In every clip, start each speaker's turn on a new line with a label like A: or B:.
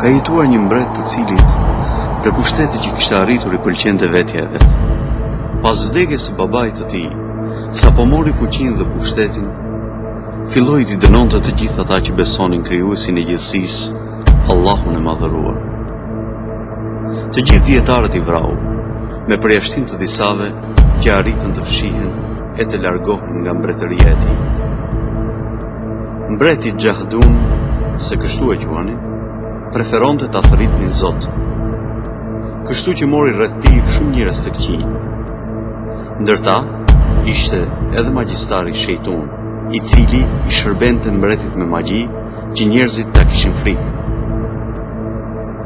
A: Ka jetuar një mbret të cilit për pushtetit që kishte arritur i pëlqente vetja e vet. Pas vdekjes së babait të tij, sapo mori fuqinë dhe pushtetin, filloi t'i dënonte të gjithë ata që besonin krijuesin e gjithësisë, Allahun e madhëruar. Të gjithë dietarët i vrau, me përjashtim të disave që arritën të fshihen e të largohen nga mbretëria e tij. Mbreti Xahdun, se kështu e quanin, preferonte ta thërritnin Zot. Kështu që mori rreth tij shumë njerëz të këqij. Ndërta ishte edhe magjistari Shejtun, i cili i shërbente mbretit me magji që njerëzit ta kishin frikë.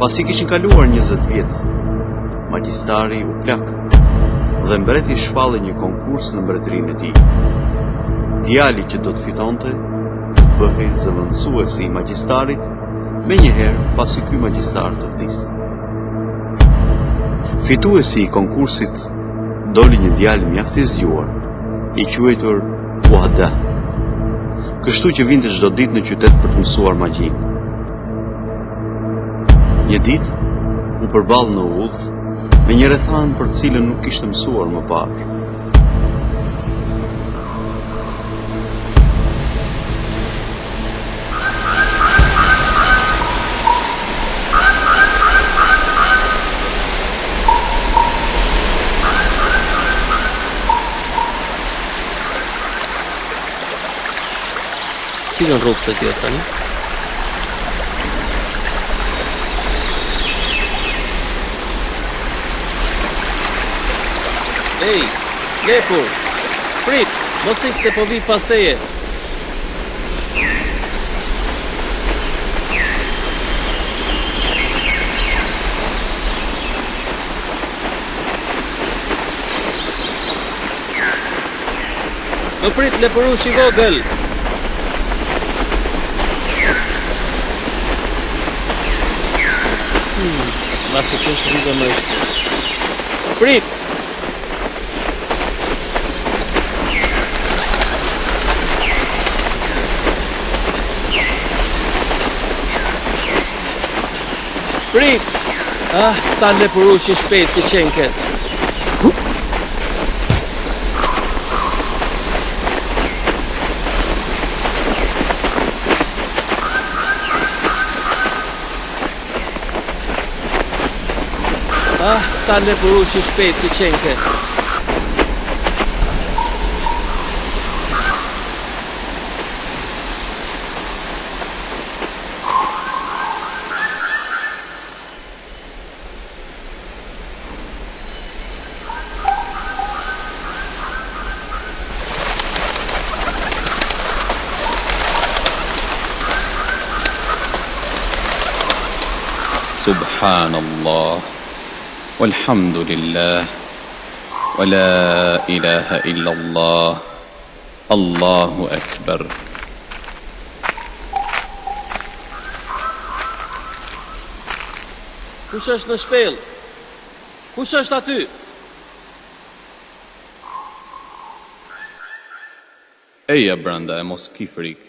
A: Pasi kishin kaluar 20 vjet, magjistari u plak dhe mbreti shpalli një konkurs në mbretërinë e tij. Djali që do të fitonte bëhej zëvendësuesi i magjistarit menjëherë pasi ky magjistar të vdiste. Fituesi i konkursit doli një djalë mjaft i zgjuar, i quajtur Wahda. Kështu që vinte çdo ditë në qytet për të mësuar magjinë. Një ditë u përball në udhë me një rrethan për cilën nuk kishte mësuar më parë.
B: Cilën rrugë të zgjedh tani? Ej, lepur, prit, mos ik se po vi pas teje. Më prit, lepurush i vogël. Masi kështë rrugë më ishte. Prit! Prit! Ah, sa lepurush i shpejt që qenke. Ah, sa lepurush i shpejt që qenke.
C: Subhanallah, walhamdulillah, wa la ilaha illallah, Allahu akbar.
B: Kush është në shpellë? Kush është aty?
C: Eja branda e mos ki frikë.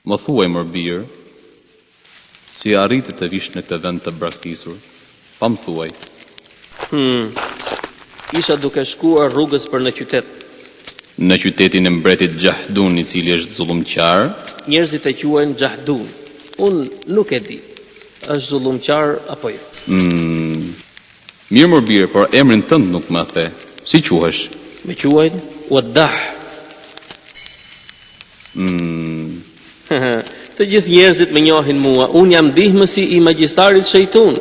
C: Më thuaj mër birë, si arriti të vish në këtë vend të braktisur, pa më thuaj.
B: Isha duke shkuar rrugës për në qytet.
C: Në qytetin e mbretit Xahdun, i cili është zullumqar?
B: Njerëzit e quajnë Xahdun. Unë nuk e di, është zullumqar apo jo.
C: Mirë mër birë, por emrin tënd nuk më the. Si quhesh?
B: Me quajnë Waddah. Të gjithë njerëzit më njohin mua. Unë jam ndihmësi i magjistarit Shejtun.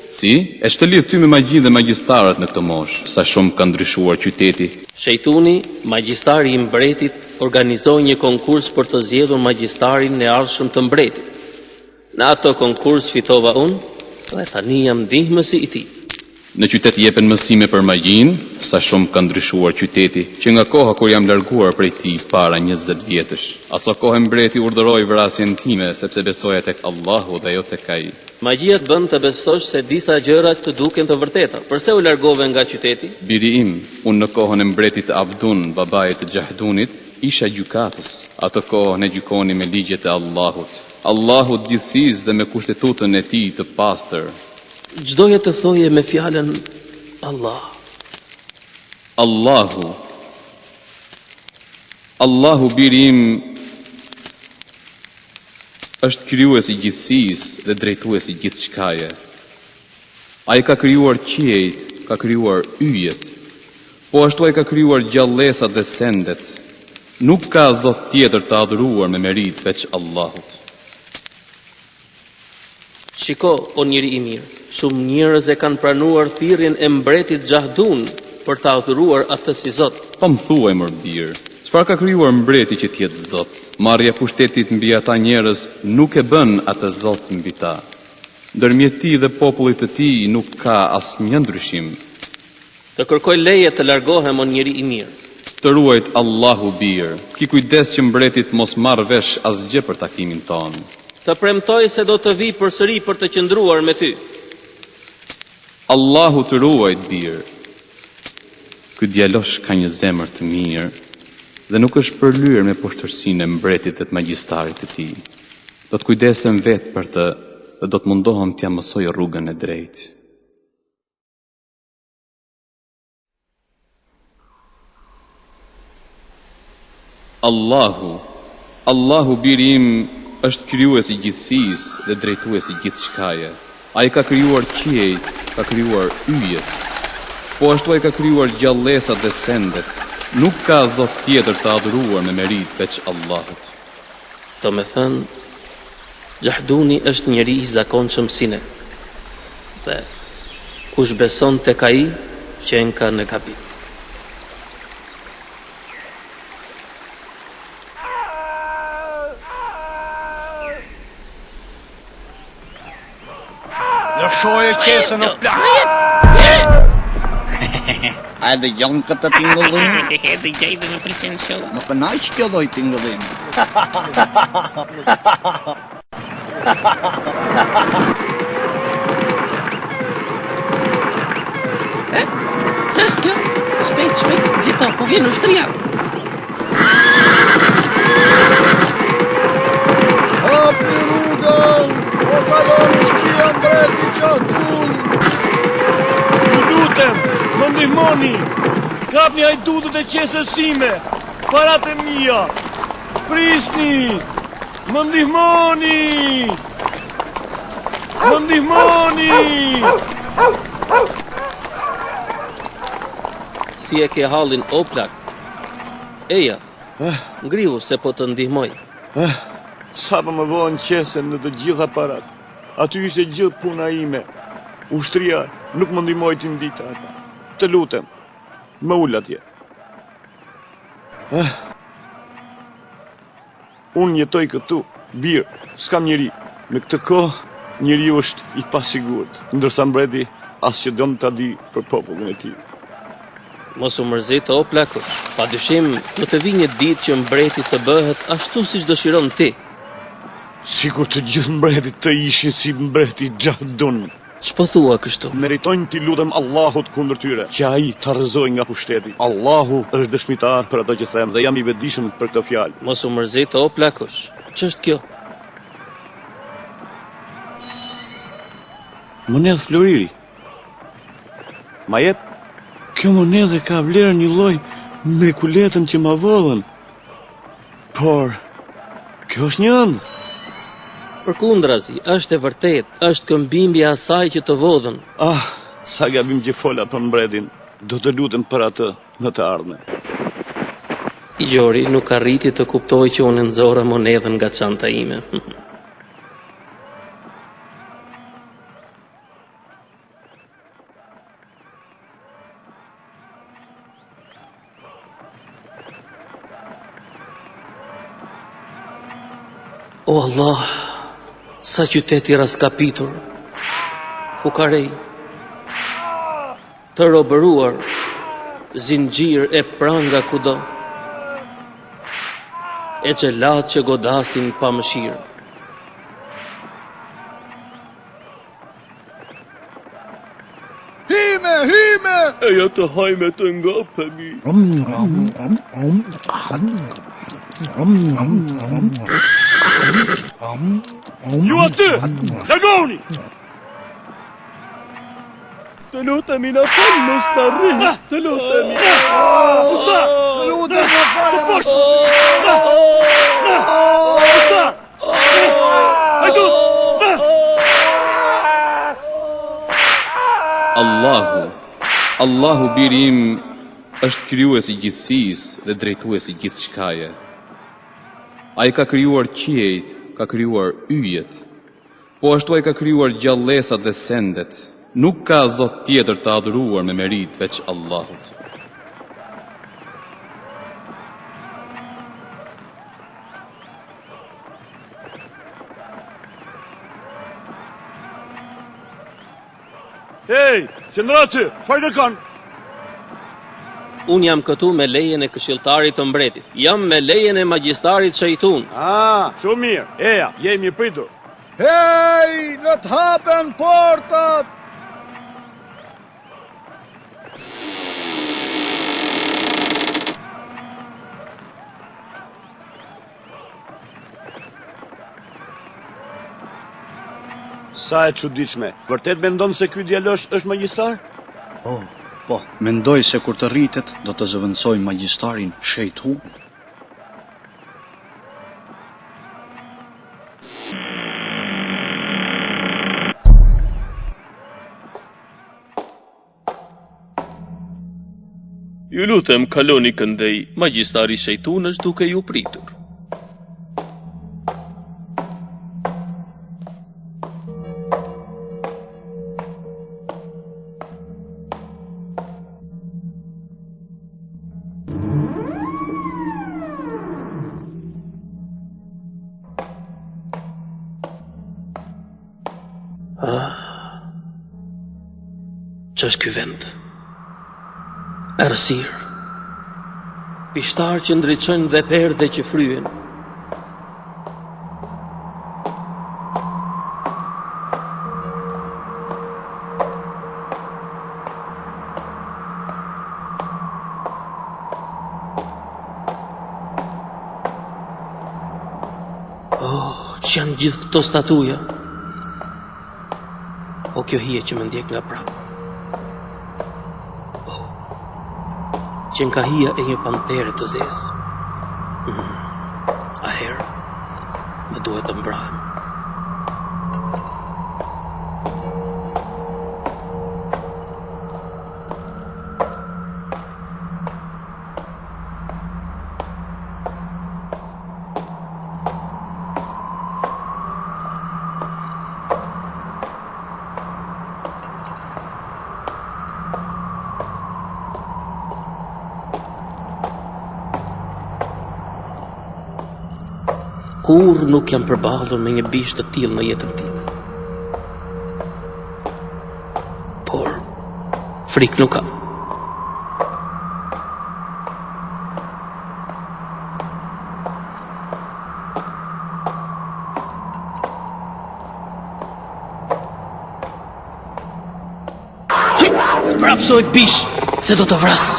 C: Si? E shtë lidh ty me magji dhe magjistarët në këtë moshë, sa shumë ka ndryshuar qyteti?
B: Shejtuni, magjistari i mbretit, organizoi një konkurs për të zgjedhur magjistarin e ardhshëm të mbretit. Në ato konkurs fitova unë, dhe tani jam ndihmësi i tij.
C: Në qytet jepen mësime për magjin, sa shumë ka ndryshuar qyteti, që nga koha kur jam larguar prej tij para 20 vjetësh. Aso kohë mbreti urdhëroi vrasjen time, sepse besoja tek Allahu dhe jo tek ai.
B: Magjia të bën të besosh se disa gjëra të duken të vërteta. Përse u largove nga qyteti?
C: Biri im, unë në kohën e mbretit Abdun, babait të Gjahdunit, isha gjykatës. Atë kohën e gjykoni me ligjet e Allahut. Allahut gjithësisë dhe me kushtetutën e tij të pastër.
B: Çdoje të thoje me fjalën Allah.
C: Allahu biri im është krijuesi i gjithësisë dhe drejtuesi i gjithçkaje. Ai ka krijuar qiejt, ka krijuar yjet, po ashtu ai ka krijuar gjallësat dhe sendet. Nuk ka zot tjetër të adhuruar me merit veç Allahut.
B: Shiko, o njeri i mirë, shumë njerëz e kanë pranuar thirrjen e mbretit Gjahdun për ta adhuruar atë si Zot.
C: Pa më thuaj mër birë, çfarë ka krijuar mbreti që t'jetë Zot? Marrja e pushtetit mbi ata njerëz nuk e bën atë Zot mbi ta. Ndërmjet tij dhe popullit të tij nuk ka asnjë ndryshim.
B: Të kërkoj leje të largohem, o njeri i mirë.
C: Të ruajt Allahu birë, ki kujdes që mbretit mos marrë vesh asgjë për takimin tonë.
B: Të premtoj se do të vi përsëri për të qëndruar me ty.
C: Allahu të ruajt birë. Ky djalosh ka një zemër të mirë dhe nuk është përlyer me poshtërsinë e mbretit dhe të magjistarit të tij. Do të kujdesem vetë për të dhe do të mundohem t'ja mësoj rrugën e drejtë. Allahu biri im është krijuesi i gjithësisë dhe drejtuesi i gjithçkaje. Ai ka krijuar qiejt, ka krijuar yjet, po ashtu ai ka krijuar gjallësat dhe sendet. Nuk ka zot tjetër të adhuruar me merit veç Allahut.
B: Do me thënë, Gjahduni është njeri i zakonshëm si ne. Dhe kush beson tek ai, qen ka në gabim.
D: Lëshoje qesën o plak. A edhe gjanë këtë tingëllim?
E: Edhe gjajtë në pëlqen shumë.
D: Më pënaj që kjo doj tingëllim.
E: Që është kjo? Shpejt, zito, po vjen ushtria.
D: Hapni rrugën, o kalon ushtria mbreti Gjahdun.
F: Ju lutem, më ndihmoni. Kapni hajdutët e qesës sime, parat e mia. Prisni, më ndihmoni. Më ndihmoni.
B: Si e ke hallin o plak? Eja, ngrihu se po të ndihmoj.
F: Sa për më vojnë qesën në të gjitha parat. Aty ishte gjithë puna ime. Ushtria nuk më ndihmoi të mbita ata. Të lutem, më ul atje. Unë jetoj këtu, birë, s'kam njeri. Në këtë kohë, njeri është i pasigurt, ndërsa mbreti as që don ta di për popullin e tij.
B: Mos u mërzit o plakush, padyshim do të vi një ditë që mbreti të bëhet ashtu siç dëshiron ti.
F: Sikur të gjithë mbretit të ishin si mbreti Gjahdun.
B: Ç'po thua kështu?
F: Meritojnë t'i lutem Allahut kundër tyre, që ai ta rrëzojë nga pushteti. Allahu është dëshmitar për ato që them dhe jam i vetëdijshëm për këtë fjalë.
B: Mos u mërzit o plakush. Ç'është kjo?
F: Monedhë floriri. Ma jep? Kjo monedhë ka vlerën një lloj me kuletën që ma vëllën. Por, kjo është një ëndër.
B: Përkundrazi, është e vërtet, është këmbimbi asaj që të vodhën.
F: Ah, sa gabim që fola për mbretin. Do të lutem për atë në të ardhmen.
B: I Gjori nuk arriti të kuptoj që unë nxora monedhën nga çanta ime. O Allah, sa qyteti raskapitur, fukarej, të robëruar, zinxhir e pranga kudo, e xhelat që godasin pa mëshirë.
D: Hime, hime!
F: Eja të hajme të ngapemi. Ju aty! Largoni! Të lutemi na fal Mustari. Të lutemi. Usta! Të lutemi na fal. Të poshtë. Usta! Hajde!
C: Allahu biri im është krijues i gjithësisë dhe drejtues i gjithçkaje. Ai ka krijuar qiejt, ka krijuar yjet, po ashtu ai ka krijuar gjallësat dhe sendet. Nuk ka zot tjetër të adhuruar me merit veç Allahut.
F: Hey, qëndra ty, fajnë kanë.
B: Unë jam këtu me lejen e këshilltarit të mbretit. Jam me lejen e magjistarit shejtun.
F: Shumë mirë. Eja, jemi pritur.
D: Hej, në të hapen portat!
F: Sa e çuditshme. Vërtet mendon se ky djalosh është magjistar?
D: Po, mendoj se kur të rritet, do të zëvendësoj magjistarin shejtun.
G: Ju lutem, kaloni këndej, magjistari shejtun është duke ju pritur.
B: Ç'është ky vend? Errësirë, pishtar që ndriçojnë dhe perde që fryen. Që janë gjithë këto statuja? O kjo hije që më ndjek nga prapë. Që nga hija e një pantere të zezë. A herë, me duhet të mbrahem. Kur nuk jam përballur me një bish të tillë në jetën time. Por frikë nuk kam. Sprapsoj bish, se do të vras.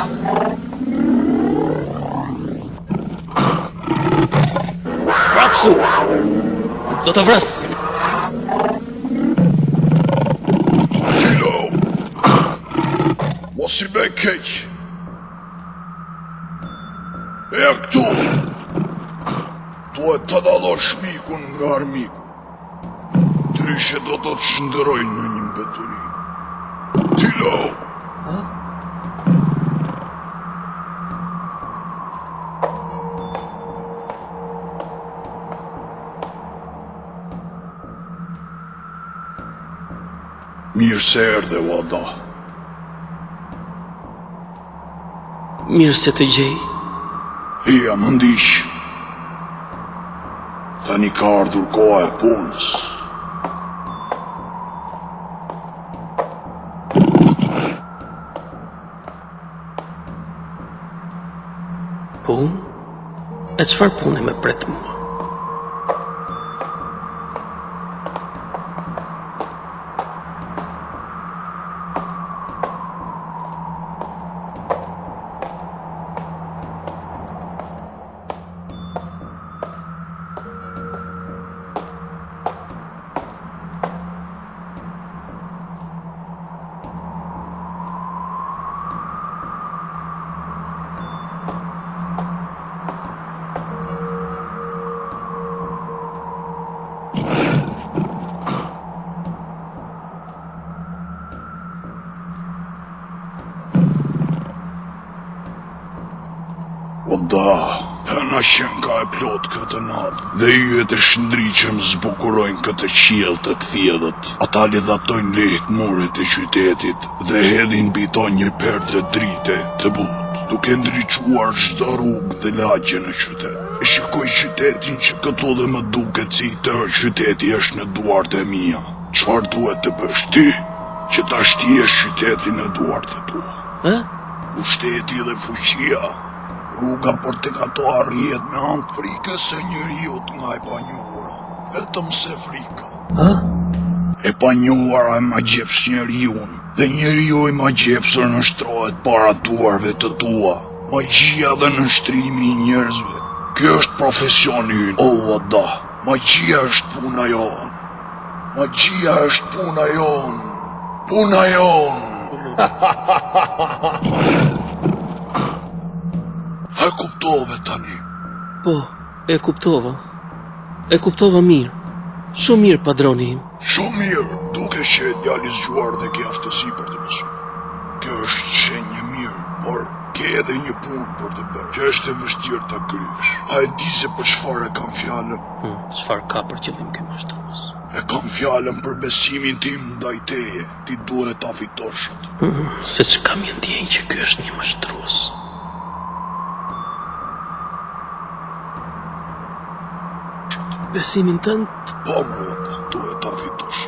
B: Do të vras.
D: Tilo! Mos i bëj keq. E këtu! Duhet të dallosh shmikun nga armiku. Ndryshe do të shndërojnë në një mbeturi. Tilo! Mirë se erdhe, Wada.
B: Mirë se të gjej.
D: Hija më ndiq. Tani ka ardhur koha e punës.
B: E çfarë pune me pret mua?
D: O da, hëna qenka e plot këtë natë, dhe yjet e shndriqëm zbukurojnë këtë qiell të kthjellët. Ata lidhatojnë lehtë muret e qytetit dhe hedhin mbi to një perdë drite të butë, duke ndriçuar çdo rrugë dhe lagje në qytet. E shikoj qytetin që këtu dhe më duket si i tërë qyteti është në duart e mia. Çfarë duhet të bësh ti që ta shtiesh qytetin në duart e tua? Pushteti dhe fuqia. Rruga për të kato arrihet me anë frikës e njeriut nga e panjohura. Vetëm se frika. E panjohura e ma gjeps njeriun, dhe njeriu i ma gjepsër nështrohet para duarve të tua. Magjia dhe nështrimi i njerëzve. Kjo është profesioni ynë, o vada. Magjia është puna jonë. Magjia është puna jonë. Puna jonë. A e kuptove tani?
B: Po, e kuptova. E kuptova mirë. Shumë mirë, padroni im.
D: Shumë mirë, duke që e djali zgjuar dhe ke aftësi për të mësuar. Kjo është shenjë mirë, por ke edhe një punë për të bërë, që është e vështirë ta kryesh. A e di se për çfarë kam fjalën?
B: Çfarë ka për qëllim ky mashtrues?
D: E kam fjalën për besimin tim ndaj teje. Ti duhet ta fitosh atë.
B: Se që kam një ndjenjë që ky është një mashtrues. Besimin tënd?
D: Po, mërëta, duhet ta fitosh.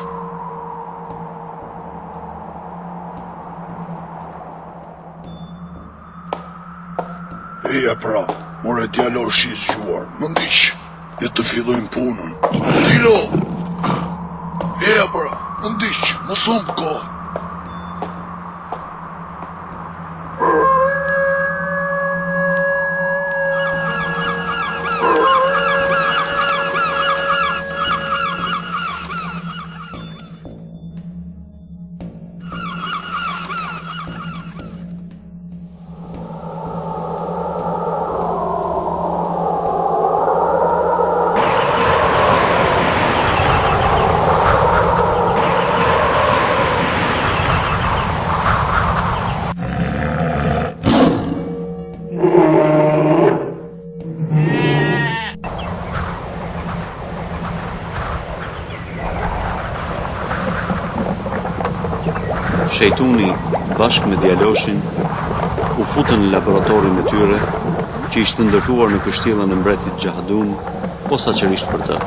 D: Eja pra, more djalosh i zgjuar. Më ndiq, le të fillojmë punën. Tilo! Eja pra, më ndiq, më somë kohë.
A: Shejtuni, bashkë me djaloshin, u futën në laboratorin e tyre, që ishte ndërtuar në kështjellën e mbretit Gjahadun, posaçërisht për të.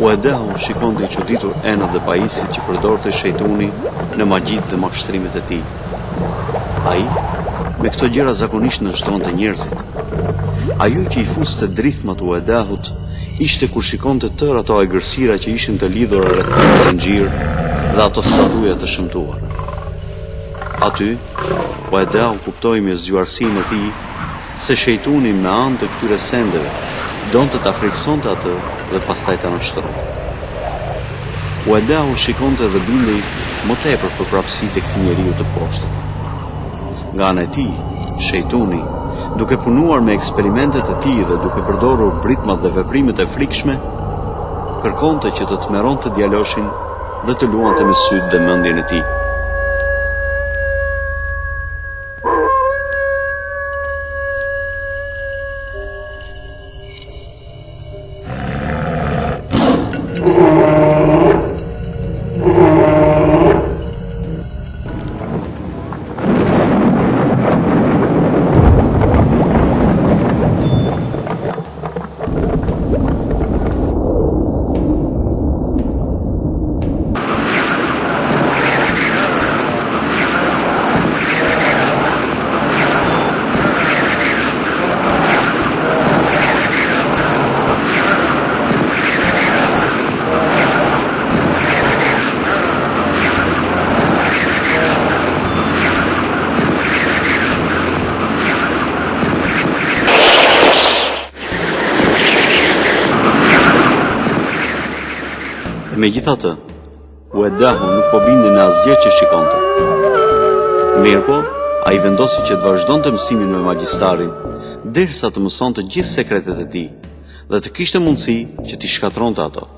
A: Uedehu shikonte i çuditur enët dhe pajisit që përdorte shejtuni në magjit dhe mashtrimet e tij. Ai, me këto gjëra zakonisht nënshtronte njerëzit. Ajo që i fuste drithmat Uedehut ishte kur shikonte tërë ato egërsira që ishin të lidhura rreth një zinxhir dhe ato statuja të shëmtuar. Aty, Uedehu kuptoi me zgjuarsinë e tij se shejtuni me anë të këtyre sendeve donte ta friksonte atë dhe pastaj ta nështronte. Uedehu shikonte dhe bindej më tepër për prapësitë e këtij njeriu të poshtër. Nga ana e tij, shejtuni, duke punuar me eksperimentet e tij dhe duke përdorur britmat dhe veprimet e frikshme, kërkonte që të tmerronte djaloshin dhe të luante me sytë dhe mendjen e tij. E megjithatë, Uedahu nuk po binde në asgjë që shikonte. Mirpo, ai vendosi që të vazhdonte mësimin me magjistarin, derisa të mësonte gjithë sekretet e tij dhe të kishte mundësi që t'i shkatronte ato.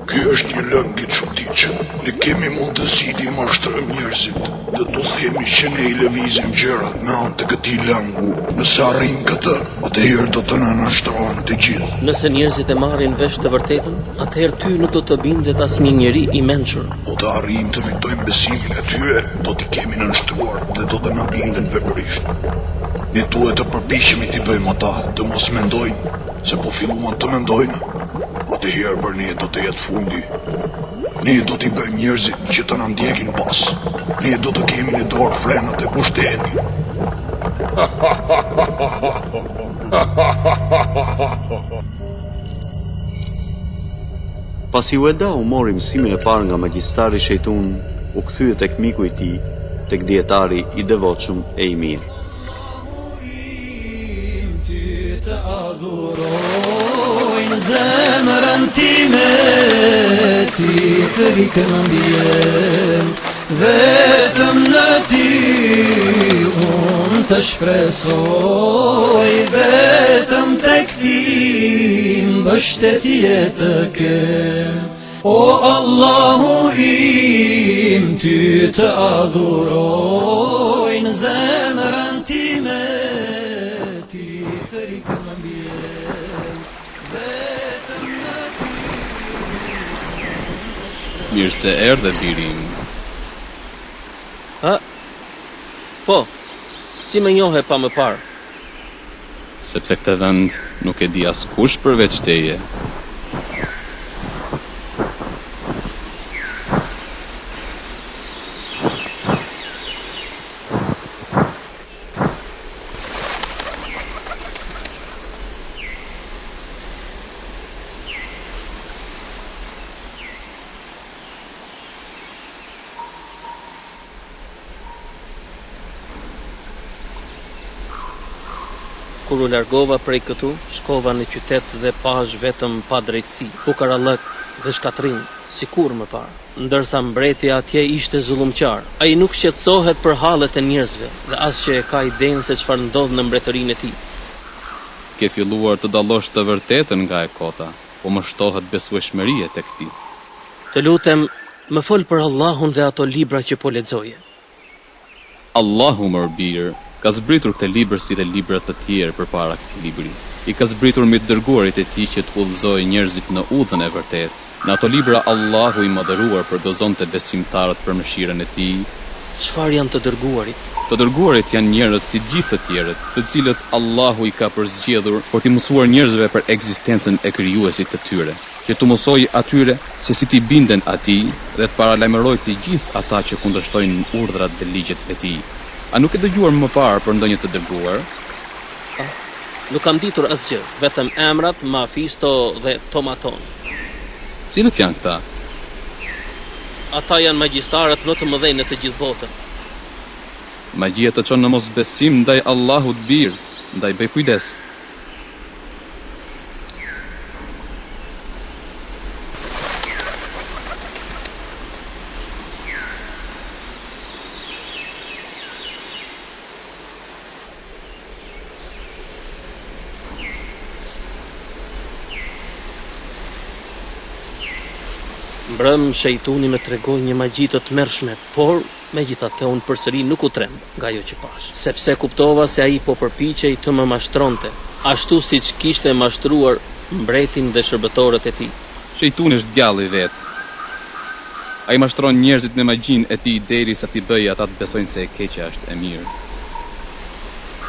D: Ky është një lëng i çuditshëm. Ne kemi mundësi të mashtrojmë njerëzit dhe t'u themi që ne i lëvizim gjërat me anë të këtij lëngu. Nëse arrijmë këtë, atëherë do të na nashtrohen të gjithë.
B: Nëse njerëzit e marrin vesh të vërtetën, atëherë ty nuk do të bindet asnjë njeri i mençur.
D: Po të arrijmë të fitojmë besimin e tyre, do t'i kemi nënshtruar dhe do të na binden veprisht. Ne duhet të përpiqemi t'i bëjmë ata të mos mendojnë, se po filluan të mendojnë. Atëherë për ne do të jetë fundi. Ne do t'i bëjmë njerëzit që të na ndjekin pas. Ne do të kemi në dorë frenat e pushtetit.
A: Pasi Uedahu mori mësimin e parë nga magjistari shejtun, u kthye tek miku i tij, tek dietari i devotshëm e i mirë.
E: Të adhurojnë zemrën time, ti frikën mbjen, vetëm në ty unë të shpresoj, vetëm tek ti mbështetje të kem. O Allahu im, ty të adhurojnë zemrën time,
C: Mirë se erdhe birim.
B: Ha? Po, si më njohe pa më parë?
C: Sepse këtë vend nuk e di askush përveç teje.
B: Kur u largova prej këtu, shkova në qytet dhe pash vetëm padrejtësi, fukarallëk dhe shkatrim, sikur më parë. Ndërsa mbreti atje ishte zullumqar. Ai nuk shqetësohet për hallet e njerëzve dhe as që e ka idenë se çfarë ndodh në mbretërinë e tij.
C: Ke filluar të dallosh të vërtetën nga e kota, po më shtohet besueshmëria tek ti.
B: Të lutem, më fol për Allahun dhe ato libra që po lexoje.
C: Allahu më birë, ka zbritur këtë libër si dhe librat të tjerë përpara këtij libri. I ka zbritur me të dërguarit e tij që të udhëzojë njerëzit në udhën e vërtetë. Në ato libra Allahu i madhëruar përdozonte besimtarët për mëshirën e tij.
B: Çfarë janë të dërguarit?
C: Të dërguarit janë njerëz si gjithë të tjerët, të cilët Allahu i ka përzgjedhur për t'i mësuar njerëzve për ekzistencën e krijuesit të tyre, që t'u mësojë atyre se si t'i binden atij dhe të paralajmërojë të gjithë ata që kundërshtojnë urdhrat dhe ligjet e tij. A nuk e dëgjuar më parë për ndonjë të dërguar?
B: Nuk kam ditur asgjë, vetëm emrat Mafisto dhe Tomaton.
C: Cilët janë këta?
B: Ata janë magjistarët më të mëdhenj në të gjithë botën.
C: Magjia të çon në mosbesim ndaj Allahut birë, ndaj bëj kujdes.
B: Mbrëm shejtuni më tregoi një magji të tmerrshme, por megjithatë unë përsëri nuk u tremb nga ajo që pash, sepse kuptova se ai po përpiqej të më mashtronte, ashtu siç kishte mashtruar mbretin dhe shërbëtorët e tij.
C: Shejtuni është djalli i vet. Ai mashtron njerëzit me magjinë e tij derisa t'i bëjë ata të besojnë se e keqja është e mirë.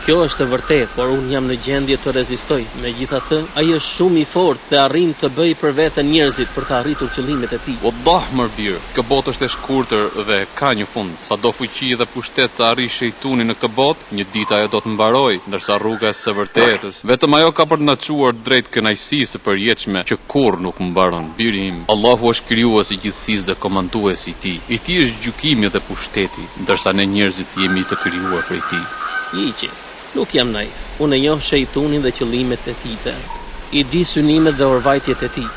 B: Kjo është e vërtetë, por unë jam në gjendje të rezistoj. Megjithatë, ai është shumë i fortë dhe arrin të bëjë për veten njerëzit për të arritur qëllimet e tij.
C: Wallah më bir, kjo botë është e shkurtër dhe ka një fund. Sado fuqi dhe pushtet të arrijë shejtuni në këtë botë, një ditë ajo do të mbarojë, ndërsa rruga e së vërtetës, vetëm ajo ka për të na çuar drejt kënaqësisë së përjetshme që kurrë nuk mbaron. Biri im, Allahu është krijuesi i gjithësisë dhe komanduesi i tij. I tij është gjykimi dhe pushteti, ndërsa ne njerëzit jemi të krijuar prej tij.
B: Hiqet. Nuk jam naiv. Unë e njoh shejtunin dhe qëllimet e tij të errët. I di synimet dhe orvajtjet e tij.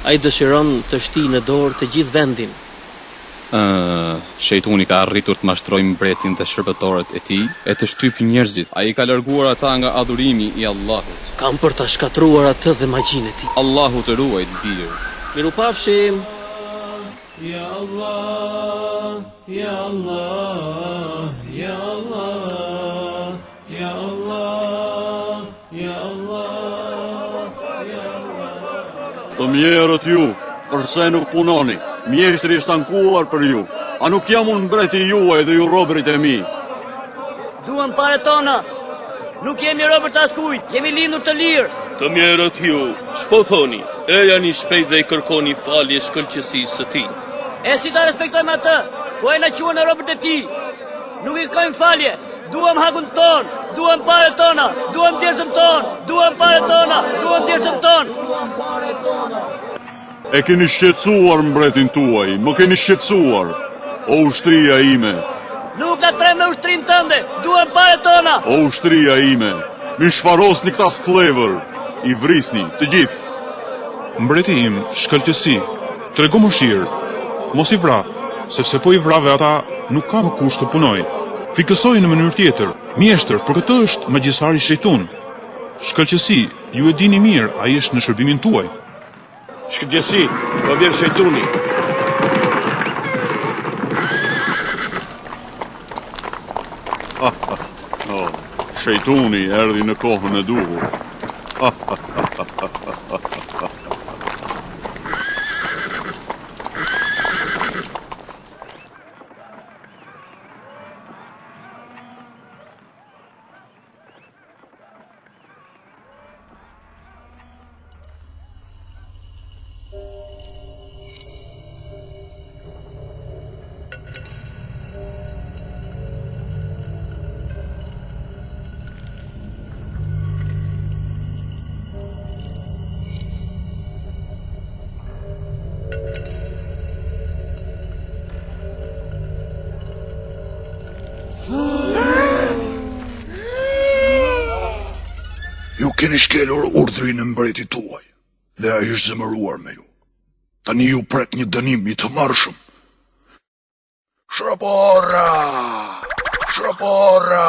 B: Ai dëshiron të shtijë në dorë të gjithë vendin.
C: Shejtuni ka arritur të mashtrojë mbretin dhe shërbëtorët e tij e të shtypë njerëzit. Ai ka larguar ata nga adhurimi i Allahut.
B: Kam për ta shkatruar atë dhe magjinë e tij.
C: Allahu të ruaj birë.
B: Mirupafshim.
F: Ya Allah, ya Allah, ya Allah, ya Allah, ya Allah, ya Allah.
A: Të mjerët ju, përse nuk punoni? Mjeshtri është ankuar për ju. A nuk jam unë mbreti juaj dhe ju robërit e mi?
E: Duam pare tona. Nuk jemi robër të askujt, jemi lindur të lirë.
G: Të mjerët ju, ç'po thoni? E janë i shpejt dhe i kërkoni falje shkëlqësisë së tij.
E: E si ta respektojmë atë, po e na quhen robët e tij. Nuk i kërkojmë falje, duam hakun ton, duam pare tona, duam djersën ton, duam pare tona, duam djersën ton.
D: E keni shqetësuar mbretin tuaj, më keni shqetësuar, o ushtria ime.
E: Nuk na trem me ushtrin tënde, duam pare tona.
D: O ushtria ime, mi shfarosni këta sklevër, i vrisni, të gjithë.
H: Mbreti im, shkëlqësi, trego mëshirë, mos i vra, sepse po i vrave ata nuk ka më kusht të punoj. Fikësoj në mënyrë tjetër, mjeshtër, për këtë është magjisari shejtun. Shkëlqësi, ju e dini mirë, ai është në shërbimin tuaj.
F: Shkëlqësi, po vjen shejtuni.
D: Shejtuni erdhi në kohën e duhur. Ju keni shkelur urdhrin e mbretit tuaj, dhe ai është zemëruar me ju. Tani ju pret një dënim i të marrshëm. Shrapora! Shrapora!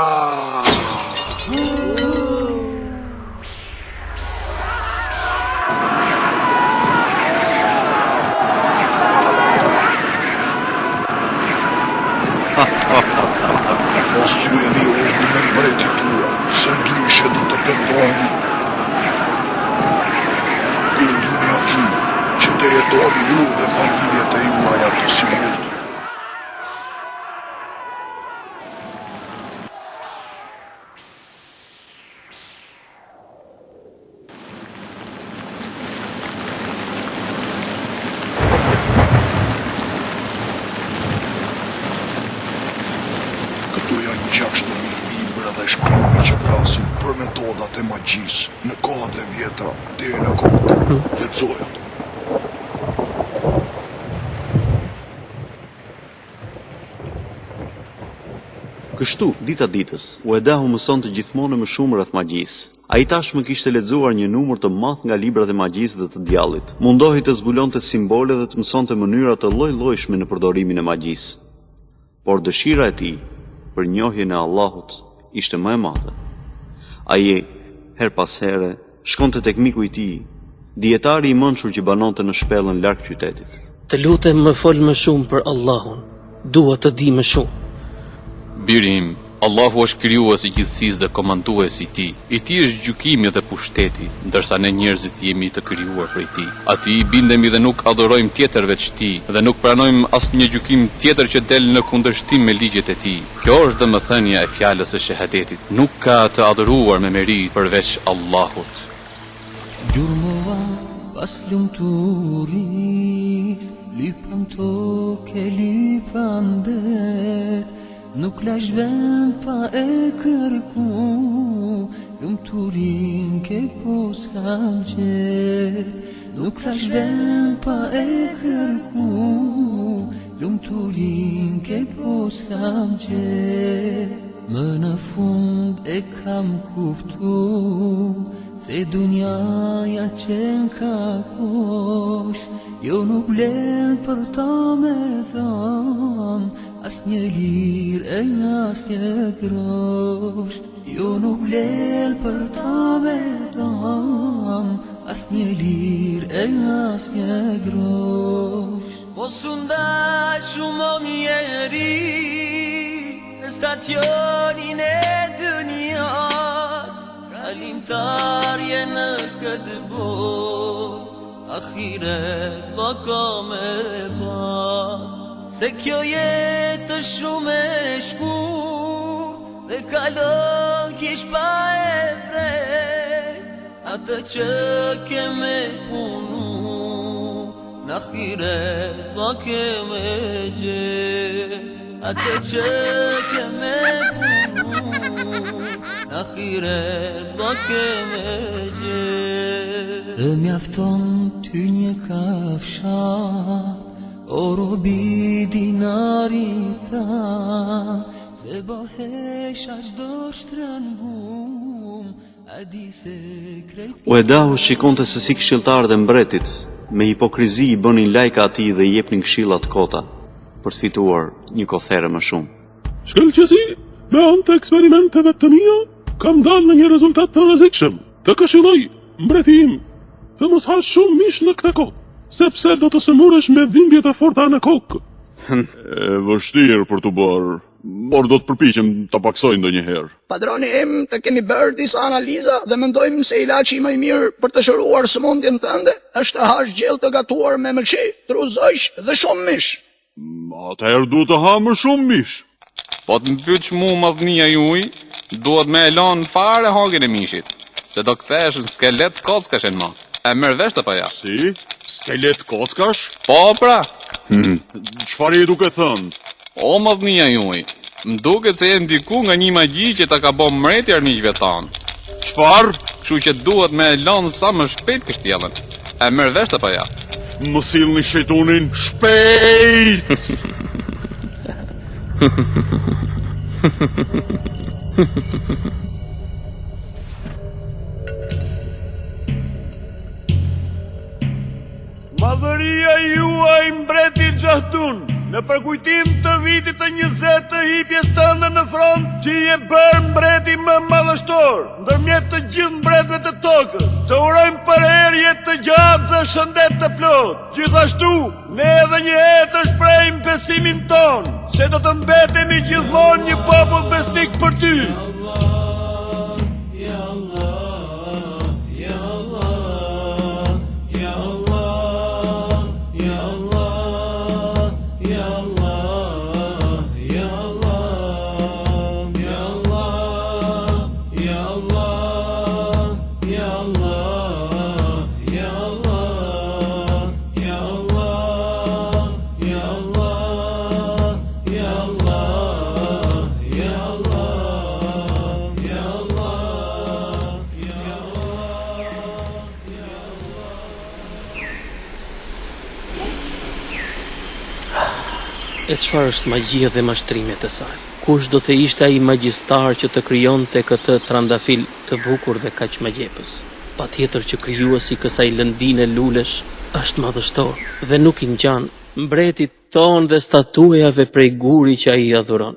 D: Mos thyeni urdhrin e mbretit tuaj, se ndryshe do të pendoheni. Binduni atij që të jetoni ju dhe familjet e juaja të sigurt. Këtu janë 6.000 libra dhe shkrimi që flasin për metodat e magjisë në kohët e vjetra deri në kohët. Lexoj ato.
A: Kështu, dita ditës, Uedahu mësonte gjithmonë më shumë rreth magjisë. Ai tashmë kishte lexuar një numër të madh nga librat e magjisë dhe të djallit. Mundohej të zbulonte simbole dhe të mësonte mënyra të lloj-llojshme në përdorimin e magjisë. Por dëshira e tij për njohjen e Allahut ishte më e madhe. Ai her pas here shkonte tek miku i tij, dietari i mençur që banonte në shpellën larg qytetit.
B: Të lutem më fol më shumë për Allahun. Dua të di më shumë.
C: Birim, Allahu është krijuesi i gjithësisë dhe komanduesi i tij. I tij është gjykimi dhe pushteti, ndërsa ne njerëzit jemi të krijuar prej tij. Atij i bindemi dhe nuk adhurojmë tjetër veç tij, dhe nuk pranojmë asnjë gjykim tjetër që del në kundërshtim me ligjet e tij. Kjo është domethënia e fjalës së shahadetit. Nuk ka të adhuruar me merit përveç Allahut.
I: Gjurmova pas lumturis, lypan toke, lypan det. Nuk lash vend pa e kërku, lumturin ke poskam gjet. Nuk lash vend pa e kërku, lumturin ke poskam gjet. Më në fund e kam kuptu se dunjaja qenë ka kosh, jo nuk vlen për ta me tham, as një lir e as një grosh. Jo nuk vlen për ta me tham, as një lir e as një grosh. Po sunda shumë o njeri në stacionin e dënjas, kalimtarje në këtë bot, akhiret do ka me pas. Se kjo jetë shumë e shkurt, dhe kalon kish pa e vrej, atë që keme punu, në akhiret do keme gje. Atë që keme punu, në akhiret do keme gje. Dhe mjafton ty një kafshat, o robi dinari tan, se bëhesh çdo shtrëngum, a di se krejt.
A: Uedahu shikonte se si këshilltarët e mbretit me hipokrizi i bënin lajka atij dhe i jepnin këshilla të kota për të fituar një kothere më shumë.
H: Shkëlqësi, me anë të eksperimenteve të mia, kam dalë në një rezultat të rrezikshëm. Të këshilloj, mbreti im, të mos hash shumë mish në këtë kohë, sepse do të sëmuresh me dhimbjet e forta në kokë. E vështirë për të bërë, por do të përpiqem ta paksoj ndonjëherë.
J: Padroni im, të kemi bërë disa analiza dhe mendojmë se ilaçi më i mirë për të shëruar sëmundjen tënde është të hash gjellë të gatuar me mëlçi, truzojsh dhe shumë mish.
H: Atëherë duhet të ha më shumë mish.
K: Po të më pyetsh mu madhnia juaj, duhet me e lanë fare hagjen e mishit, se do kthesh në skelet kockash e në ma. E merr vesh apo ja?
H: Si? Skelet kockash?
K: Po pra.
H: Çfarë je duke thënë?
K: O madhnia juaj, më duket se je ndiku nga një magji që ta ka bën mbreti armiqve tan.
H: Çfarë?
K: Kështu që duhet me e lanë sa më shpejt kështjellën. E merr vesh apo ja?
H: Më sillni shejtunin shpejt.
E: Madhëria juaj mbreti Xahtun, në përkujtim të vitit të 20 të hipjes tënde në front, që je bërë mbreti më madhështor ndërmjet të gjithë mbretëve të tokës. Të urojmë përherje të gjatë dhe shëndet të plot. Gjithashtu, ne edhe një herë të shprehim besimin ton se do të mbetemi gjithmonë një popull besnik për ty.
B: E çfarë është magjia dhe mashtrimet e saj? Kush do të ishte ai magjistar që të krijonte këtë trandafil të bukur dhe kaq magjepës? Patjetër që krijuesi i kësaj lëndine lulesh është madhështor dhe nuk i ngjan mbretit ton dhe statujave prej guri që ai adhuron.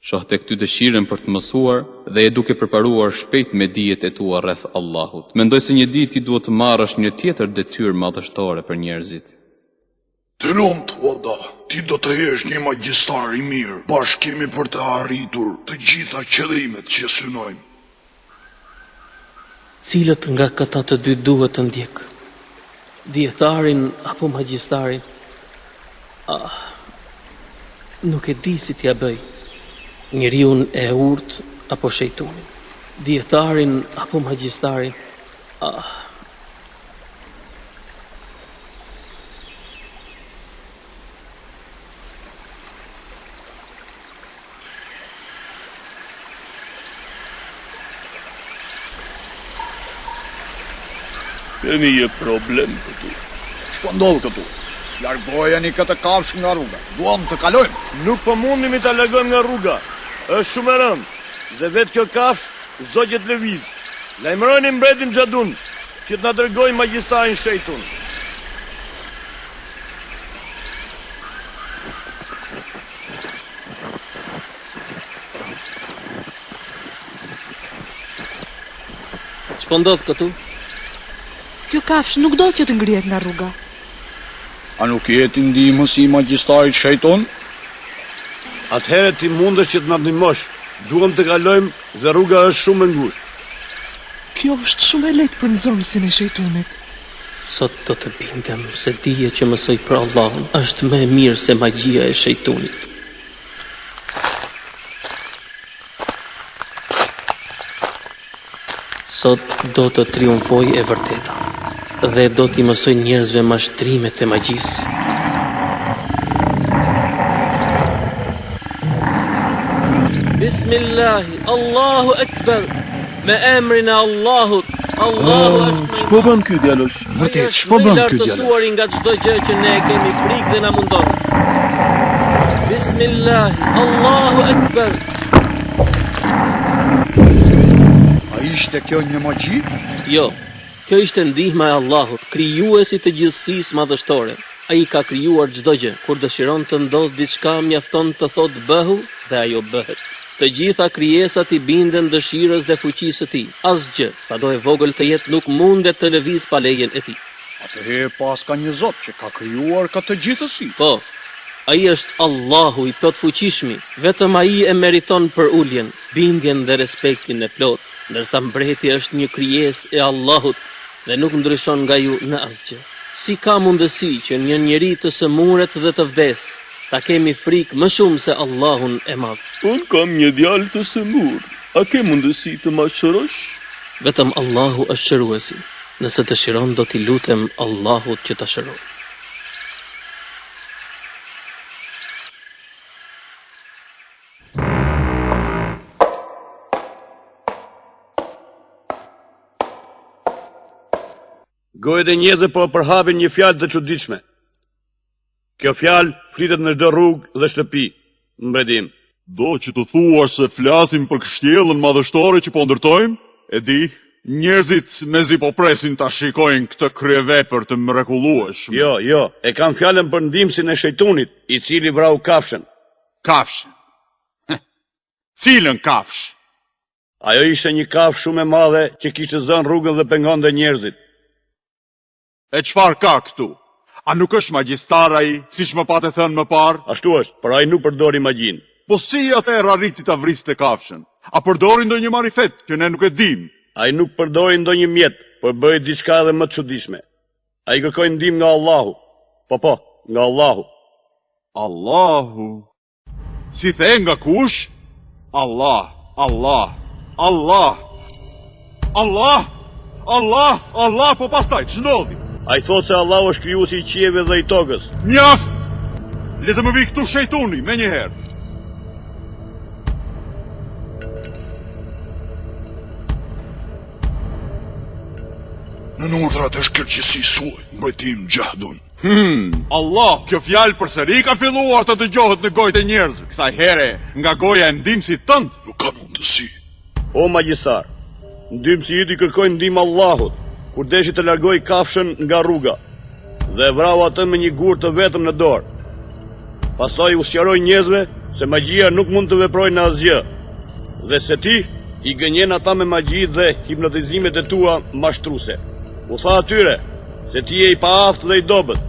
C: Shoh tek ty dëshirën për të mësuar dhe je duke përparuar shpejt me dijet e tua rreth Allahut. Mendoj se një ditë ti duhet të marrësh një tjetër detyrë madhështore për njerëzit.
D: Të lumt, valla, ti do të jesh një magjistar i mirë. Bashkë kemi për të arritur të gjitha qëllimet që synojmë.
B: Cilët nga këta të dy duhet të ndjek? Dietarin apo magjistarin? Nuk e di si t'ja bëj. Njeriun e urtë apo shejtunin? Dietarin apo magjistarin?
G: Kemi një problem këtu.
J: Ç'po ndodh këtu? Largojeni këtë kafshë nga rruga. Duam të kalojmë.
E: Nuk po mundemi ta largojmë nga rruga.
L: është shumë e rëndë, dhe vetë kjo kafsh s'do që të lëviz. Lajmëroni mbretin Xhadun që të na dërgojë magjistarin Shejtun.
B: Ç'po ndodh këtu?
M: Kjo kafsh nuk do që të ngrihet nga rruga.
J: A nuk jeti ndihmës i magjistarit Shejton?
L: Atëherë ti mundesh që të na ndihmosh. Duhem të kalojmë dhe rruga është shumë e ngushtë.
M: Kjo është shumë e lehtë për nxorësin e Shejtunit.
B: Sot do të bindem se dije që mësoj për Allahun është më e mirë se magjia e Shejtunit. Sot do të triumfoj e vërteta dhe do t'i mësoj njerëzve mashtrimet e magjisë. Bismillahi, Allahu Ekber, me emrin e Allahut. Allahu është më
F: Ç'po bën ky djalosh?
J: Vërtet, ç'po bën ky djalosh?
B: lartësuar nga çdo gjë që ne kemi frikë dhe na mundon. Bismillahi, Allahu Ekber.
J: A ishte kjo një magji?
B: Jo, kjo ishte ndihma e Allahut, krijuesi të gjithësisë madhështore. Ai ka krijuar çdo gjë. Kur dëshiron të ndodh diçka, mjafton të thotë bëhu dhe ajo bëhet. Të gjitha krijesat i binden dëshirës dhe fuqisë së tij. Asgjë, sado e vogël të jetë, nuk mundet të lëviz pa lejen e tij.
J: Atëherë pas ka një Zot që ka krijuar këtë gjithësi.
B: Po, ai është Allahu i plot fuqishmi, vetëm ai e meriton për uljen, bindjen dhe respektin e plot, ndërsa mbreti është një krijesë e Allahut dhe nuk ndryshon nga ju në asgjë. Si ka mundësi që një njeri të sëmuret dhe të vdes, ta kemi frikë më shumë se Allahun e madh?
G: Unë kam një djalë të sëmur. A ke mundësi të ma shërosh?
B: Vetëm Allahu është shëruesi. Nëse dëshiron do t'i lutem Allahut që ta shëroj.
L: Gojët e njerëzve po përhapin një fjalë të çuditshme. Kjo fjalë flitet në çdo rrugë dhe shtëpi, mbretim.
H: Do që të thuar se flasim për kështjellën madhështore që po ndërtojmë? E di, njerëzit mezi po presin ta shikojnë këtë kryevepër të mrekullueshme.
L: Jo, e kam fjalën për ndihmësin e Shejtunit, i cili vrau kafshën.
H: Kafshë? Cilën kafsh?
L: Ajo ishte një kafshë shumë e madhe që kishte zënë rrugën dhe pengonte njerëzit.
H: E çfarë ka këtu? A nuk është magjistar ai, siç më patë thënë më parë?
L: Ashtu është, por ai nuk përdori magjinë.
H: Po si atëherë arriti ta vriste kafshën? A përdori ndonjë marifet që ne nuk e dim?
L: Ai nuk përdori ndonjë mjet, por bëri diçka edhe më të çuditshme. Ai kërkoi ndihmë nga Allahu. Po, nga Allahu.
H: Allahu. Si the nga kush? Allah. Allah, po pastaj ç'ndodhi?
L: Ai thot se Allahu është krijuesi i qiejve dhe i tokës.
H: Mjaft! Le të më vi këtu Shejtuni, me njëherë.
D: Në urdhrat e shkëlqësisë suaj, mbretim Xhadun.
H: Allah, kjo fjalë përsëri ka filluar të dëgjohet në gojët e njerëzve. Kësaj here, nga goja e ndihmësit tënd.
D: Nuk ka mundësi.
L: O magjistar, ndihmësi i kërkoi ndihmë Allahut, kur deshi të largoj kafshën nga rruga, dhe vrau atë me një gur të vetëm në dorë. Pastaj u sqaroi njerëzve se magjia nuk mund të veprojë në asgjë, dhe se ti i gënjen ata me magji dhe hipnotizimet e tua mashtruese. U tha atyre se ti je i paaftë dhe i dobët,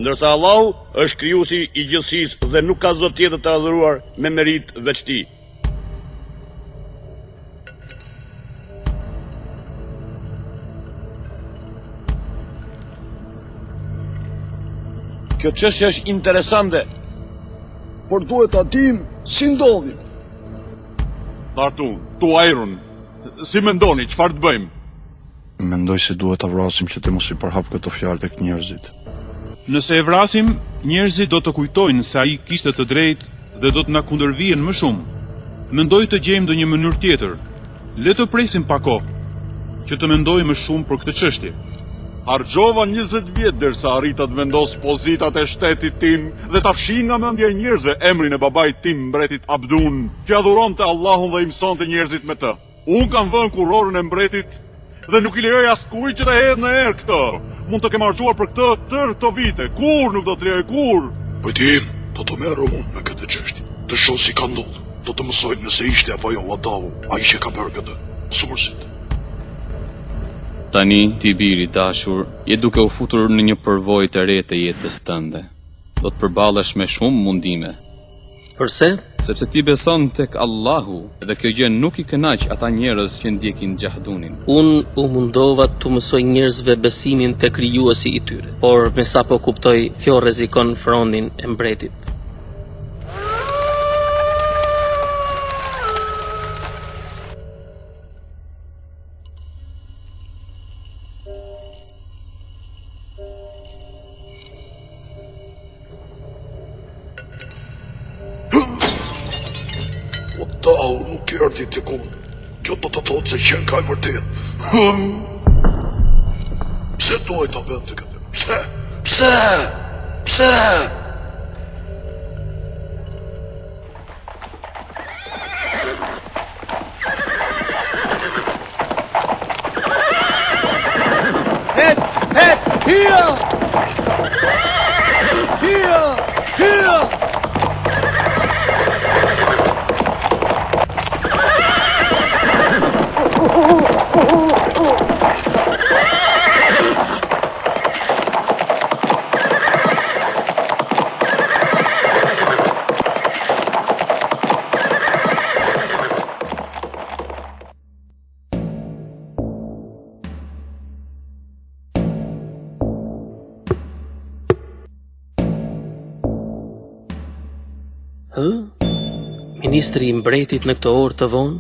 L: ndërsa Allahu është krijuesi i gjithësisë dhe nuk ka zot tjetër të adhuruar me merit veç ti. Kjo çështje është interesante,
J: por duhet ta dim si ndodhi.
H: Tartun, tu ajrun. Si mendoni, çfarë të bëjmë?
D: Mendoj se duhet ta vrasim që të mos i përhap këto fjalë tek njerëzit.
H: Nëse e vrasim, njerëzit do të kujtojnë se ai kishte të drejtë dhe do të na kundërvijen më shumë. Mendoj të gjejmë ndonjë mënyrë tjetër. Le të presim pak kohë që të mendojmë më shumë për këtë çështje. Harxova 20 vjet derisa arrita të vendos pozitat e shtetit tim dhe ta fshin nga mendja e njerëzve emrin e babait tim, mbretit Abdun, që adhuronte Allahun dhe i mësonte njerëzit me të. Unë kam vënë kurorën e mbretit dhe nuk i lejoj askujt që të hedhë në erë këtë. Mund të kem harxuar për këtë tërë këto vite. Kur nuk do të lejoj, kur?
D: Tim, do të merr unë me këtë çështje. Të shoh si ka ndodhur. Do të mësojnë nëse ishte apo jo Allahu, ai që ka bërë këtë. Mësuesit.
C: Tani, ti biri dashur, je duke u futur në një përvojë të re të jetës tënde. Do të përballesh me shumë mundime.
B: Përse?
C: Sepse ti beson tek Allahu dhe kjo gjë nuk i kënaq ata njerëz që ndjekin Gjahdunin.
B: Unë u mundova të mësoj njerëzve besimin te krijuesi i tyre, por me sa po kuptoj, kjo rrezikon fronin e mbretit.
D: Allahu nuk erdhi tek unë. Kjo do të thotë se qenë ka e vërtet. Pse duhet ta bënd të këtë? Pse? Pse? Pse?
J: Het, hier! Hier! Hier!
B: Ministri i mbretit në këtë orë të vonë?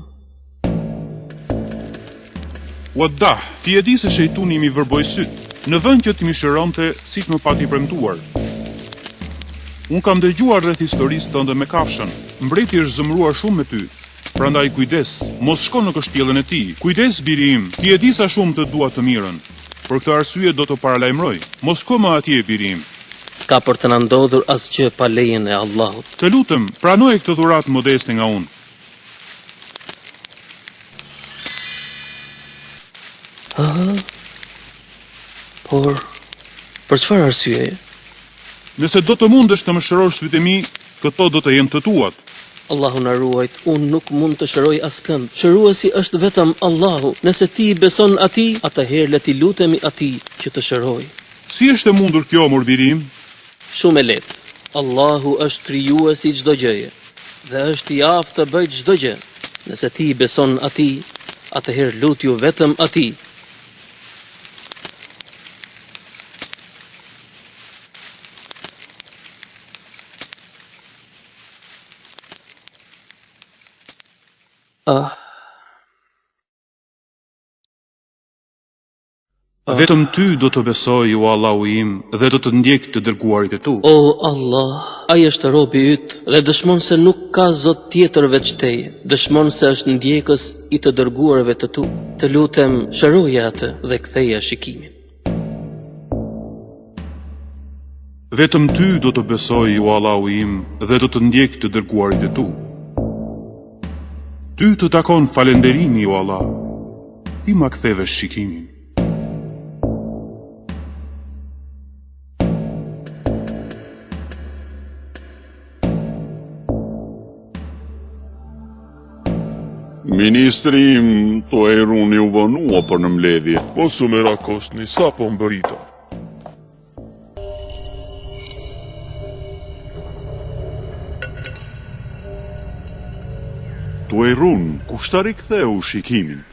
H: Waddah, ti e di se shejtuni mi vërboj syt, në vend që ti mi shëronte siç më pati premtuar. Unë kam dëgjuar rreth historisë tënde me kafshën. Mbreti është zëmruar shumë me ty. Prandaj kujdes, mos shko në kështjellën e tij. Kujdes biri im, ti e di sa shumë të dua të mirën. Për këtë arsye do të paralajmëroj. Mos shko më atje biri im.
B: S'ka për të na ndodhur asgjë pa lejen e Allahut.
H: Të lutem, pranoj këtë dhuratë modeste nga unë.
B: Por, për çfarë arsye?
H: Nëse do të mundesh të më shërosh sytë e mi, këto do të jenë të tuat.
B: Allahu na ruajt, unë nuk mund të shëroj askënd. Shëruesi është vetëm Allahu. Nëse ti i beson atij, atëherë le ti lutemi atij që të shëroj.
H: Si është e mundur kjo, murbirim?
B: Shumë e lehtë. Allahu është krijuesi i çdo gjëje dhe është i aftë të bëjë çdo gjë. Nëse ti i beson atij, atëherë lutju vetëm atij.
H: Vetëm ty do të besoj, o Allahu im, dhe do të ndjek të dërguarit e tu.
B: O Allah, ai është robi yt dhe dëshmon se nuk ka zot tjetër veç teje. Dëshmon se është ndjekës i të dërguarve të tu. Të lutem, shëroje atë dhe ktheja shikimin.
H: Vetëm ty do të besoj, o Allahu im, dhe do të ndjek të dërguarit e tu. Ty të takon falenderimi, o Allah. I ma ktheve shikimin.
D: Ministri im, to e runi u vënua për në mbledhje.
N: Po su me rakosni, sa po mbërita.
D: To e run, kushtari ktheu shikimin?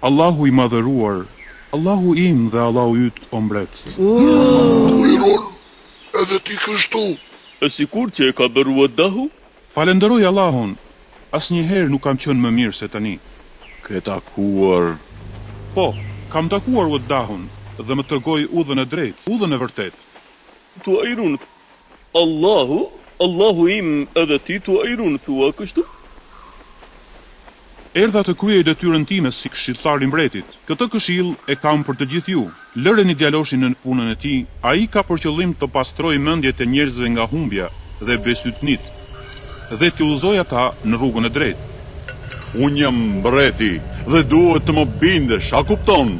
H: Allahu i madhëruar, Allahu im dhe Allahu yt o mbret.
D: To e run, edhe ti kështu.
G: E sikur që e ka bërua dahu?
H: Falenderoj Allahun. Asnjëherë nuk kam qenë më mirë se tani.
D: Ke takuar?
H: Po, kam takuar Waddahun dhe më tregoi udhën e drejtë, udhën e vërtet.
G: Tuairun, Allahu im edhe ti Tuairun thua kështu?
H: erdha të kryej detyrën time si këshilltar i mbretit. Këtë këshill e kam për të gjithë ju. Lëreni djaloshin në punën e tij, ai ka për qëllim të pastrojë mendjet e njerëzve nga humbja dhe besytnit, dhe t'i udhëzojë ata në rrugën e drejtë.
D: Unë jam mbreti dhe duhet të më bindesh, a kupton?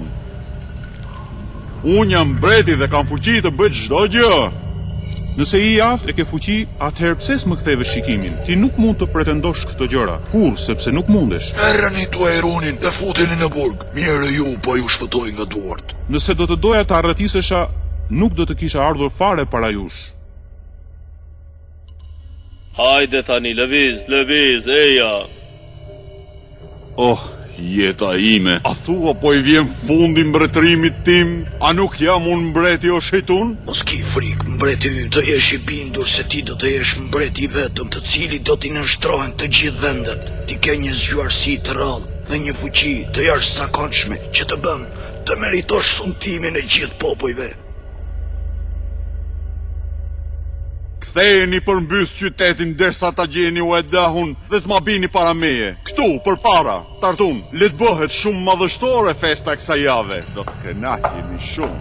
D: Unë jam mbreti dhe kam fuqi të bëj çdo gjë.
H: Nëse i jaf e ke fuqi, atëherë pse s'më ktheve shikimin? Ti nuk mund të pretendosh këto gjëra, kur sepse nuk mundesh.
D: Errani tu Eronin dhe futeni në burg. Mirë ju, po ju shpëtoj nga duart.
H: Nëse do të doja të arrëtisesha, nuk do të kisha ardhur fare para jush.
G: Hajde tani, lëviz, eja.
D: Oh, jeta ime. A thua po I vjen fundi mbretërimit tim? A nuk jam unë mbreti o shejtun?
J: Mos ki frik, mbreti ynë të jesh I bindur se ti do të jesh mbreti vetëm të cili do t'i nënshtrohen të gjithë vendet. Ti ke një zgjuarsi të rrallë dhe një fuqi të jashtëzakonshme që të bën të meritosh sulmtimin e gjithë popujve.
D: Ktheheni përmbys qytetin derisa ta gjeni Uedahun dhe të ma bini para meje. Këtu, për para, Tartun, le të bëhet shumë madhështore festa kësaj jave. Do të kënaqeni shumë.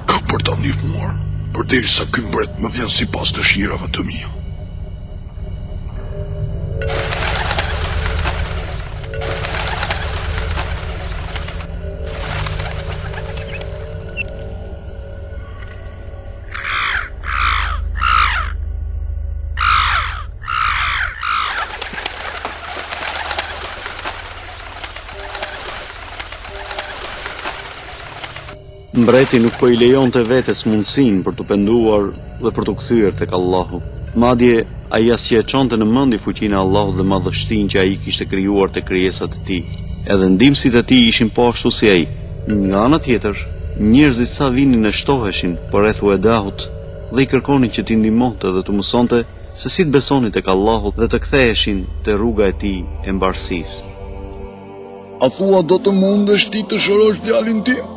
D: Ka për ta ndihmuar, përderisa ky mbret më vjen sipas dëshirave të mia.
A: Mbreti nuk po I lejon të vetes mundësin për të penduar dhe për të kthyer tek Allahu. Madje ai as që e çonte në mendje fuqinë e Allahut dhe madhështinë që ai kishte krijuar te krijesat e tij. Edhe ndihmësit e tij ishin po ashtu si ai. Nga ana tjetër, njerëzit sa vinin e shtoheshin përreth Uedahut dhe I kërkonin që t'i ndihmonte dhe të mësonte se si të besonin tek Allahu dhe të ktheheshin te rruga e tij e mbarësisë.
D: A thua do të mundesh ti të shërosh djalin tim?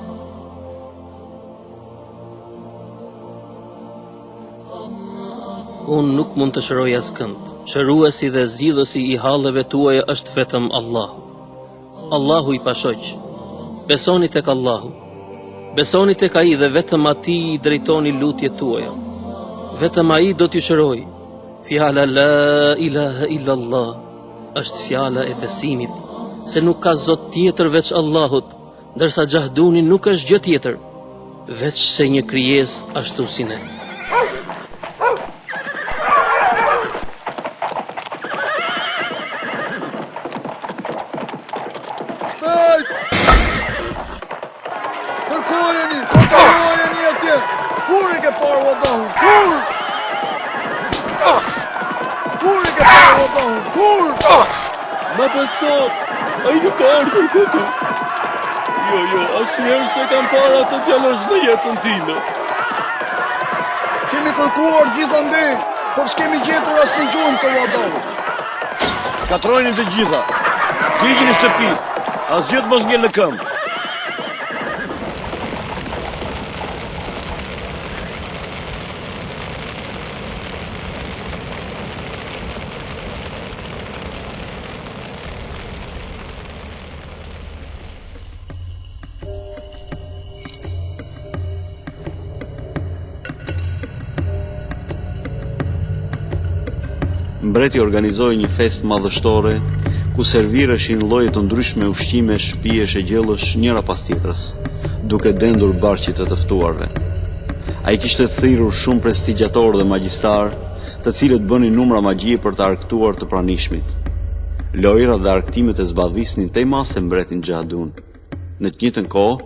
B: Unë nuk mund të shëroj askënd. Shëruesi dhe zgjidhësi I halleve tuaja është vetëm Allahu. Allahu I pashoq. Besoni tek Allahu. Besoni tek ai dhe vetëm atij I drejtoni lutjet tuaja. Vetëm ai do t'ju shëroj. Fjala la ilaha illa Allah është fjala e besimit, se nuk ka zot tjetër veç Allahut, ndërsa Gjahduni nuk është gjë tjetër veç se një krijesë ashtu si ne.
D: Kërkojeni atje! Kur e ke parë Uedahun? Kur? Kur e ke parë Uedahun? Kur?
G: Ma beso, ai nuk ka ardhur këtu. Jo, asnjëherë se kam parë atë djalosh në jetën time.
J: Kemi kërkuar gjithandej, por s'kemi gjetur as të gjuhën të Uedahut.
L: Shkatrojni të gjitha. Hiqini në shtëpi. Asgjë mos ngel në këmbë.
A: Mbreti organizoi një festë madhështore ku servireshin lloje të ndryshme ushqimesh, pijesh e gjellësh njëra pas tjetrës, duke dendur barqit të ftuarve. Ai kishte thirrur shumë prestigjatorë dhe magjistar, të cilët bënin numra magjie për të argëtuar të pranishmit. Lojra dhe argëtimet e zbavisnin tej mase mbretin Gjahdun. Në të njëjtën kohë,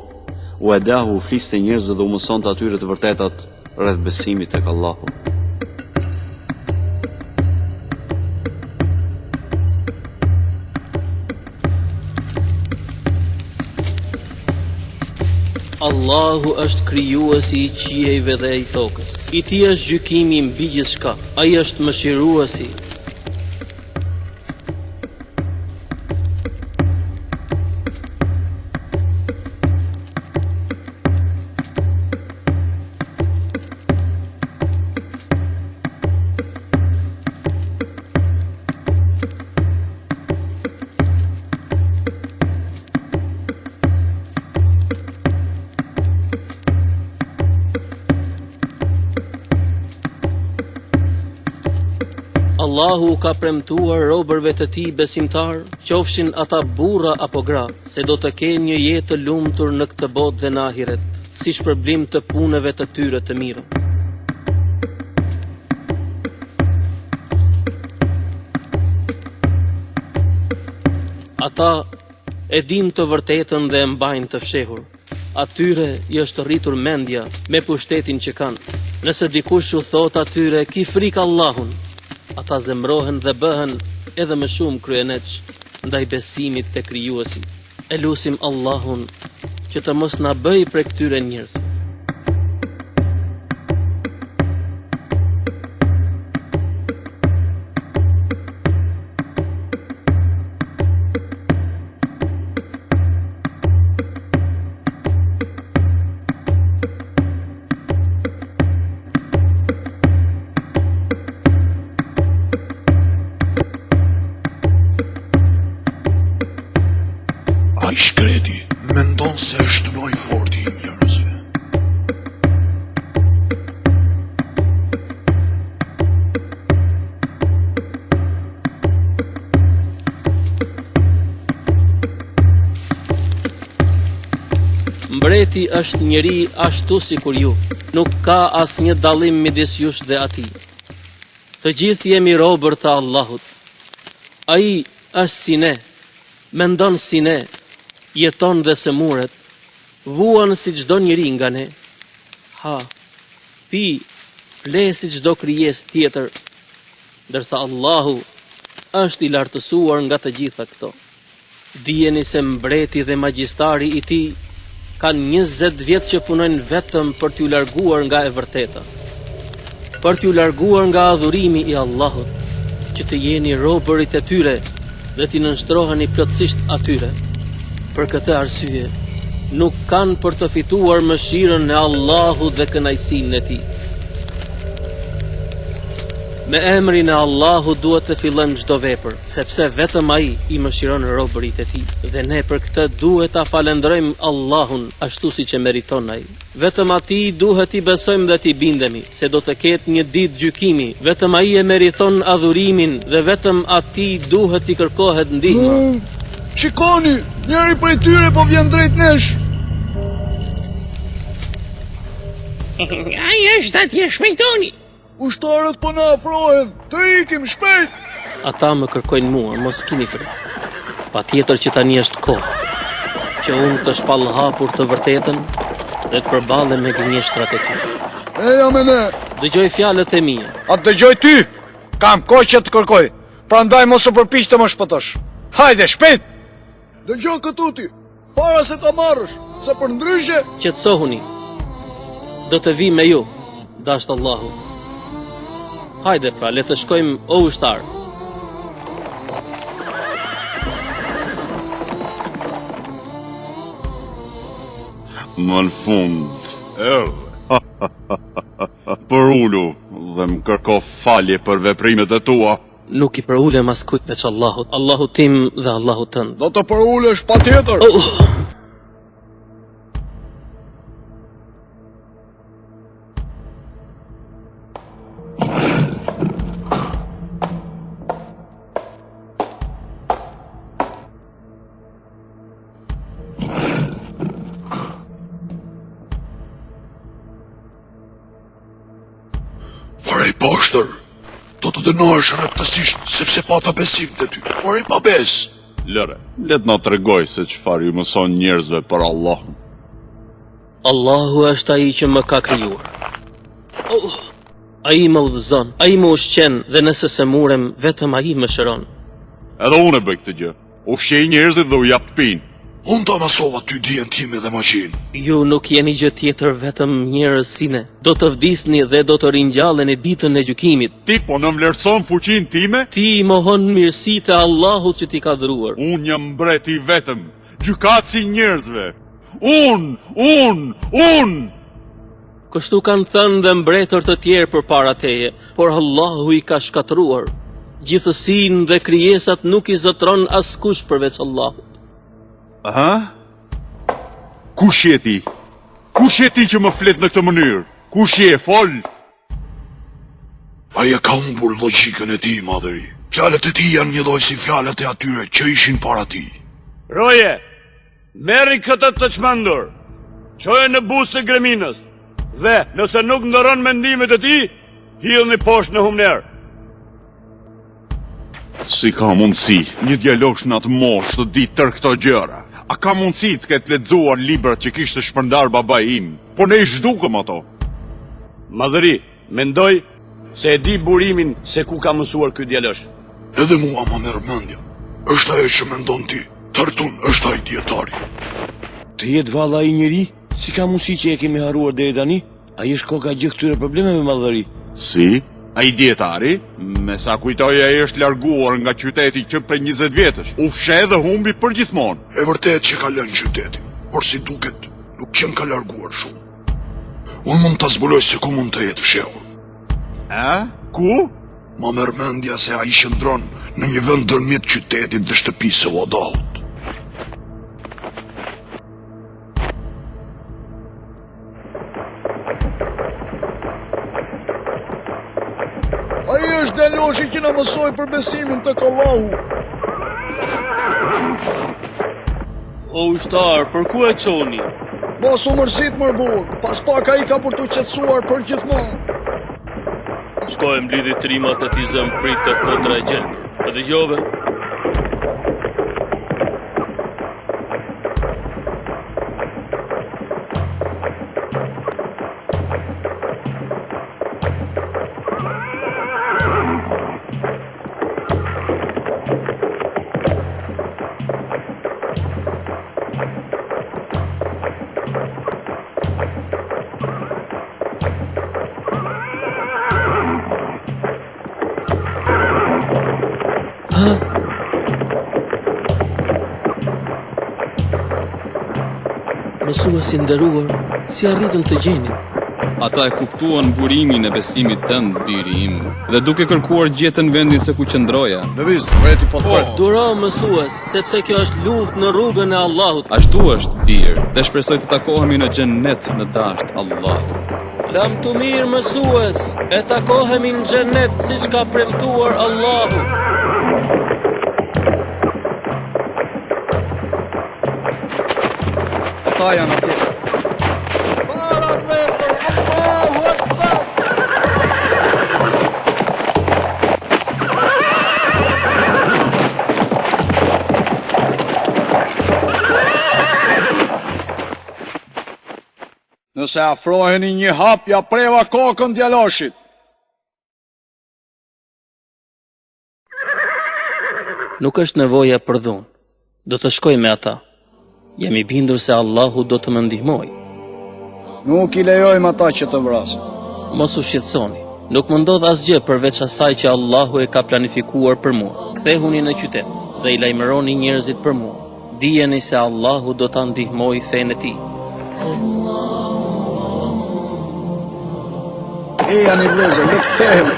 A: Uedahu u fliste njerëzve dhe u mësonte atyre të vërtetat rreth besimit tek Allahu.
B: Allahu është krijuesi I qiejve dhe I tokës. I Tij është gjykimi mbi gjithçka. Ai është mëshiruesi. Allahu ka premtuar robërve të tij besimtar, qofshin ata burra apo gra, se do të kenë një jetë të lumtur në këtë botë dhe në ahiret, si shpërblim të punëve të tyre të mira. Ata e din të vërtetën dhe e mbajnë të fshehur. Atyre i është rritur mendja me pushtetin që kanë. Nëse dikush u thot atyre ki frikë Allahun, ata zemrohen dhe bëhen edhe më shumë kryeneq ndaj besimit te krijuesi. E lusim Allahun që të mos na bëj prej këtyre njerëzve.
J: Ai shkreti mendon se është loj forti i njerëzve.
B: Mbreti është njeri ashtu si kur ju, nuk ka asnjë dallim midis jush dhe atij. Të gjithë jemi robër të Allahut. Ai është si ne, mendon si ne, jeton dhe se muret, vuan si çdo njeri nga ne. Ha, pi, fle si çdo krijes tjetër, ndërsa Allahu është i lartësuar nga të gjitha këto. Dijeni se mbreti dhe magjistari i tij kanë 20 vjet që punojnë vetëm për t'ju larguar nga e vërteta, për t'ju larguar nga adhurimi i Allahut, që të jeni robërit e tyre dhe t'i nënshtroheni plotësisht atyre. Për këtë arsye, nuk kanë për të fituar mëshirën e Allahut dhe kënaqësinë e tij. Me emrin e Allahut duhet të fillojmë çdo vepër, sepse vetëm ai i mëshiron robërit e tij, dhe ne për këtë duhet ta falenderojmë Allahun ashtu siç e meriton ai. Vetëm atij duhet i besojmë dhe t'i bindemi, se do të ketë një ditë gjykimi, vetëm ai e meriton adhurimin dhe vetëm atij duhet t'i kërkohet ndihma.
J: Shikoni, njëri prej tyre po vjen drejt nesh.
O: Ai është atje, shpejtoni.
J: Ushtarët po na afrohen, të ikim shpejt.
B: Ata më kërkojnë mua, mos keni frikë. Patjetër që tani është kohë që unë të shpallhapur të vërtetën dhe të përballem me gënjeshtrat e tyre.
J: Eja me ne.
B: Dëgjoj fjalët e mia.
P: A dëgjoj ty? Kam kohë që të kërkoj. Prandaj mos u përpiq të më shpëtosh. Hajde, shpejt!
J: Dëgjoj këtu ti, para se ta marrësh, se për ndryshe...
B: Qetësohuni, do të vi me ju, dasht Allahu. Hajde pra, le të shkojmë o ushtar.
D: Më në fund, për ulu dhe më kërko falje për veprimet e tua.
B: Nuk i përulem as kujt veç Allahut, Allahu tim dhe Allahu tënd.
J: Do të përulesh patjetër.
D: Pare i poshtër, do të dënohesh rreptësisht, sepse pata besim të ty, por i pa bes. Lëre, let na tregoj se çfarë ju mëson njerëzve për Allahun.
B: Allahu është ai që më ka krijuar. Ai më udhëzon, ai më ushqen dhe nëse se murem, vetëm ai më shëron.
D: Edhe unë e bëj këtë gjë. Ushqej njerëzit dhe u jap të pinë. Unë ta mësova ty dijen time dhe magjinë.
B: Ju nuk jeni gjë tjetër vetëm njerëz si ne. Do të vdisni dhe do të ringjalleni ditën e gjykimit.
D: Ti po në vlerëson fuqinë time?
B: Ti i mohon mirësitë e Allahut që ti ka dhuruar.
D: Unë jam mbreti vetëm, gjykatësi i njerëzve. Unë!
B: Kështu kanë thënë dhe mbretër të tjerë përpara teje, por Allahu i ka shkatruar. Gjithësinë dhe krijesat nuk i zotron askush përveç Allahut.
D: Aha? Kush je ti? Kush je ti që më flet në këtë mënyrë? Kush je, fol? Ai e ka humbur logjikën e tij, madhëri. Fjalët e tij janë një lloj si fjalët e atyre që ishin para tij.
L: Roje, merri këtë të çmendur, çoje në buzë të Greminës, dhe nëse nuk ndërron mendimet e tij, hidhni poshtë në humner.
H: Si ka mundësi një djalosh në atë moshë të ditë tërë këto gjëra? A ka mundësi të ketë lexuar librat që kishte shpërndar babai im? Po ne i zhdukëm ato.
L: Madhëri, mendoj se e di burimin se ku ka mësuar ky djalosh.
D: Edhe mua më merr mendja. Është ajo që mendon ti. Tartun është ai dietari.
F: Të jetë valla ai njeri? Si ka mundësi që e kemi harruar deri tani? Ai është koka gjë këtyre problemeve, madhëri.
H: Si? Ai dietari? Me sa kujtoj ai është larguar nga qyteti që për 20 vjetësh. U fshe dhe humbi përgjithmonë.
D: E vërtet që ka lënë qytetin, por si duket nuk qenë ka larguar shumë. Unë mund ta zbuloj se ku mund të jetë fshehur.
H: Ku?
D: Ma merr mendja se ai qëndron në një vend ndërmjet qytetit dhe shtëpisë së Wadahut.
P: Ai është djaloshi që na mësoi për besimin tek Allahu.
G: O ushtar, për ku e çoni?
P: Mos u mërzit më burr, pas pak ai ka për t'u qetësuar për gjithmonë.
G: Shkoj mblidhi trimat e t'i zëm prit të kodra e gjelbë. E dëgjove?
B: Mësuesi nderuar, si arritëm të gjenin?
C: Ata e kuptuan burimin e besimit tënd, biri im, dhe duke kërkuar gjetën vendin se ku qëndroja.
P: Lëviz, vreti po të pret.
B: Duro mësues, sepse kjo është luftë në rrugën e Allahut.
C: Ashtu është, bir, dhe shpresoj të takohemi në xhennet në dasht Allahut.
B: Lam të mirë mësues, e takohemi në xhennet siç ka premtuar Allahu.
P: Ata janë atje. Para vlezër, Allahu Akbar! Nëse afroheni një hap, ja preva kokën djaloshit.
B: Nuk është nevoja për dhunë. Do të shkoj me ata. Jam i bindur se Allahu do të më ndihmoj.
P: Nuk i lejojmë ata që të vrasin.
B: Mos u shqetësoni. Nuk më ndodh asgjë përveç asaj që Allahu e ka planifikuar për mua. Kthehuni në qytet dhe i lajmëroni njerëzit për mua. Dijeni se Allahu do ta ndihmoj fenë e tij.
P: Eja një vlezër, le të kthehemi.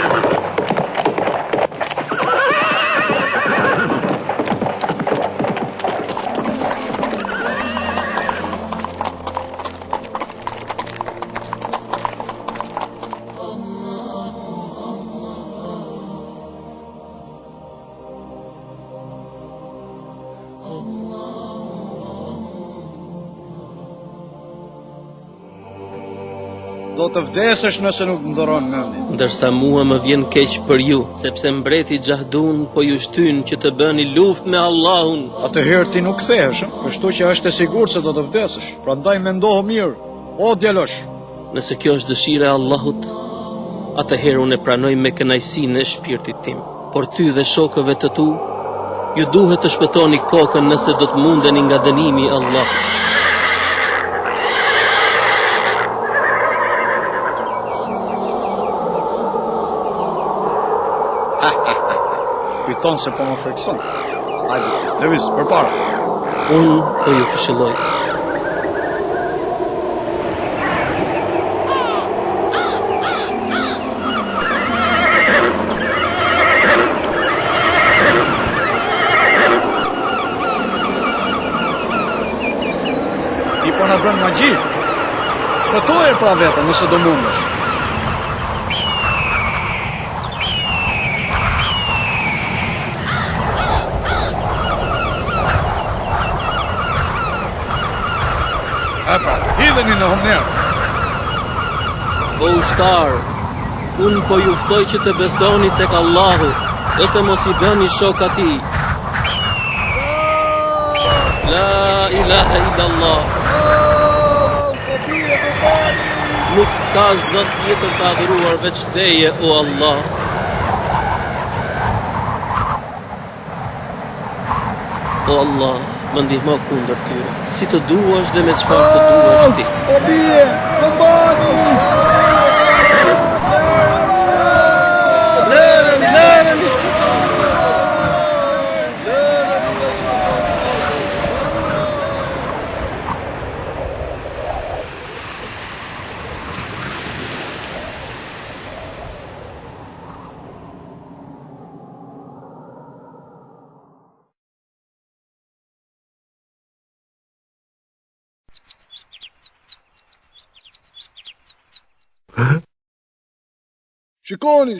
P: Do të vdesësh nëse nuk ndëron mendin.
B: Ndërsa mua më vjen keq për ju, sepse mbreti Xahdun po ju shtyn që të bëni luftë me Allahun.
P: Atëherë ti nuk kthehesh, kështu që është e sigurt se do të vdesësh. Prandaj mendohu mirë, o djalosh.
B: Nëse kjo është dëshira e Allahut, atëherë unë e pranoj me kënaqësi në shpirtit tim. Por ty dhe shokëve të tu, ju duhet të shpëtoni kokën nëse do të mundeni nga dënimi i Allahut.
P: Kujton se po më frikson. Hajde, lëviz, përpara.
B: Unë po ju këshilloj.
P: Ti po na bën magji. Shpëtoje pra vetëm nëse do mundesh. Hidheni në humner.
B: O ushtar, unë po ju ftoj që të besoni tek Allahu dhe të mos i bëni shok atij. La ilaha illallah. Nuk ka zot tjetër të adhuruar veç teje, o Allah. O Allah, më ndihmo kundër tyre, si të duash dhe me çfarë të duash ti.
P: O bie, më bani!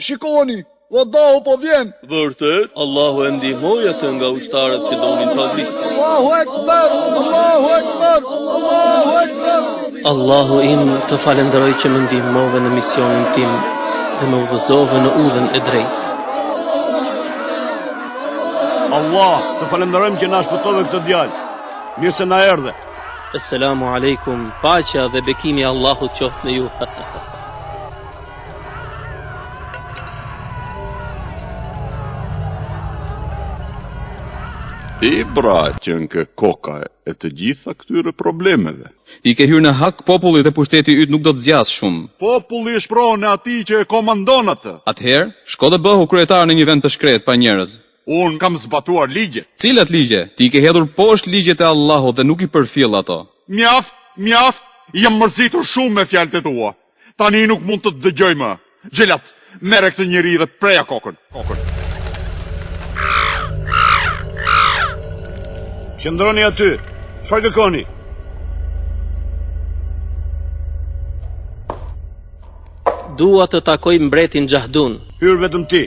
P: Shikoni, Allahu po vjen.
B: Vërtet, Allahu e ndihmoi atë nga ushtarët që donin ta vrisnin.
P: Allahu Ekber, Allahu Ekber, Allahu Ekber.
B: Allahu im, të falenderoj që më ndihmove në misionin tim dhe më udhëzove në udhën e drejtë.
L: Allah, të falenderojmë që na shpëtove këtë djalë. Mirë se na erdhe.
B: Assalamu alaikum, paqja dhe bekimi i Allahut qoftë në ju.
D: I bra që në kë koka e të gjitha këtyre problemeve.
C: I ke hyrë në hak popullit dhe pushteti yt nuk do të zjas shumë.
D: Populli është pronë e atij që e komandon atë.
C: Atëherë, shko dhe bëhu kryetar në një vend të shkret pa njerëz.
D: Unë kam zbatuar ligje.
C: Cilat ligje? Ti ke hedhur poshtë ligjet e Allahut dhe nuk i përfill ato.
D: Mjaft, jam mërzitur shumë me fjalët e tua. Tani nuk mund të të dëgjoj më. Xhelat, merre këtë njeri dhe preja kokën.
L: Qëndroni aty. Çfarë kërkoni?
B: Dua të takoj mbretin Xahdun.
L: Hyr vetëm ti.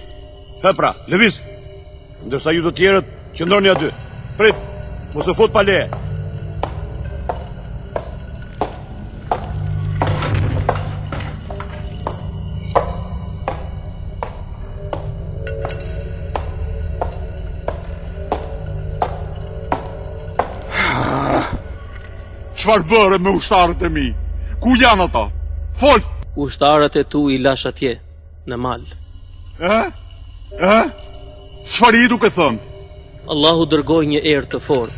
L: Pra, lëviz. Ndërsa ju të tjerët qëndroni aty. Prit, mos u fut pa leje.
D: Çfarë bëre me ushtarët e mi? Ku janë ata? Fol!
B: Ushtarët e tu i lash atje, në mal.
D: Çfarë i duke thënë?
B: Allahu dërgoi një erë të fortë,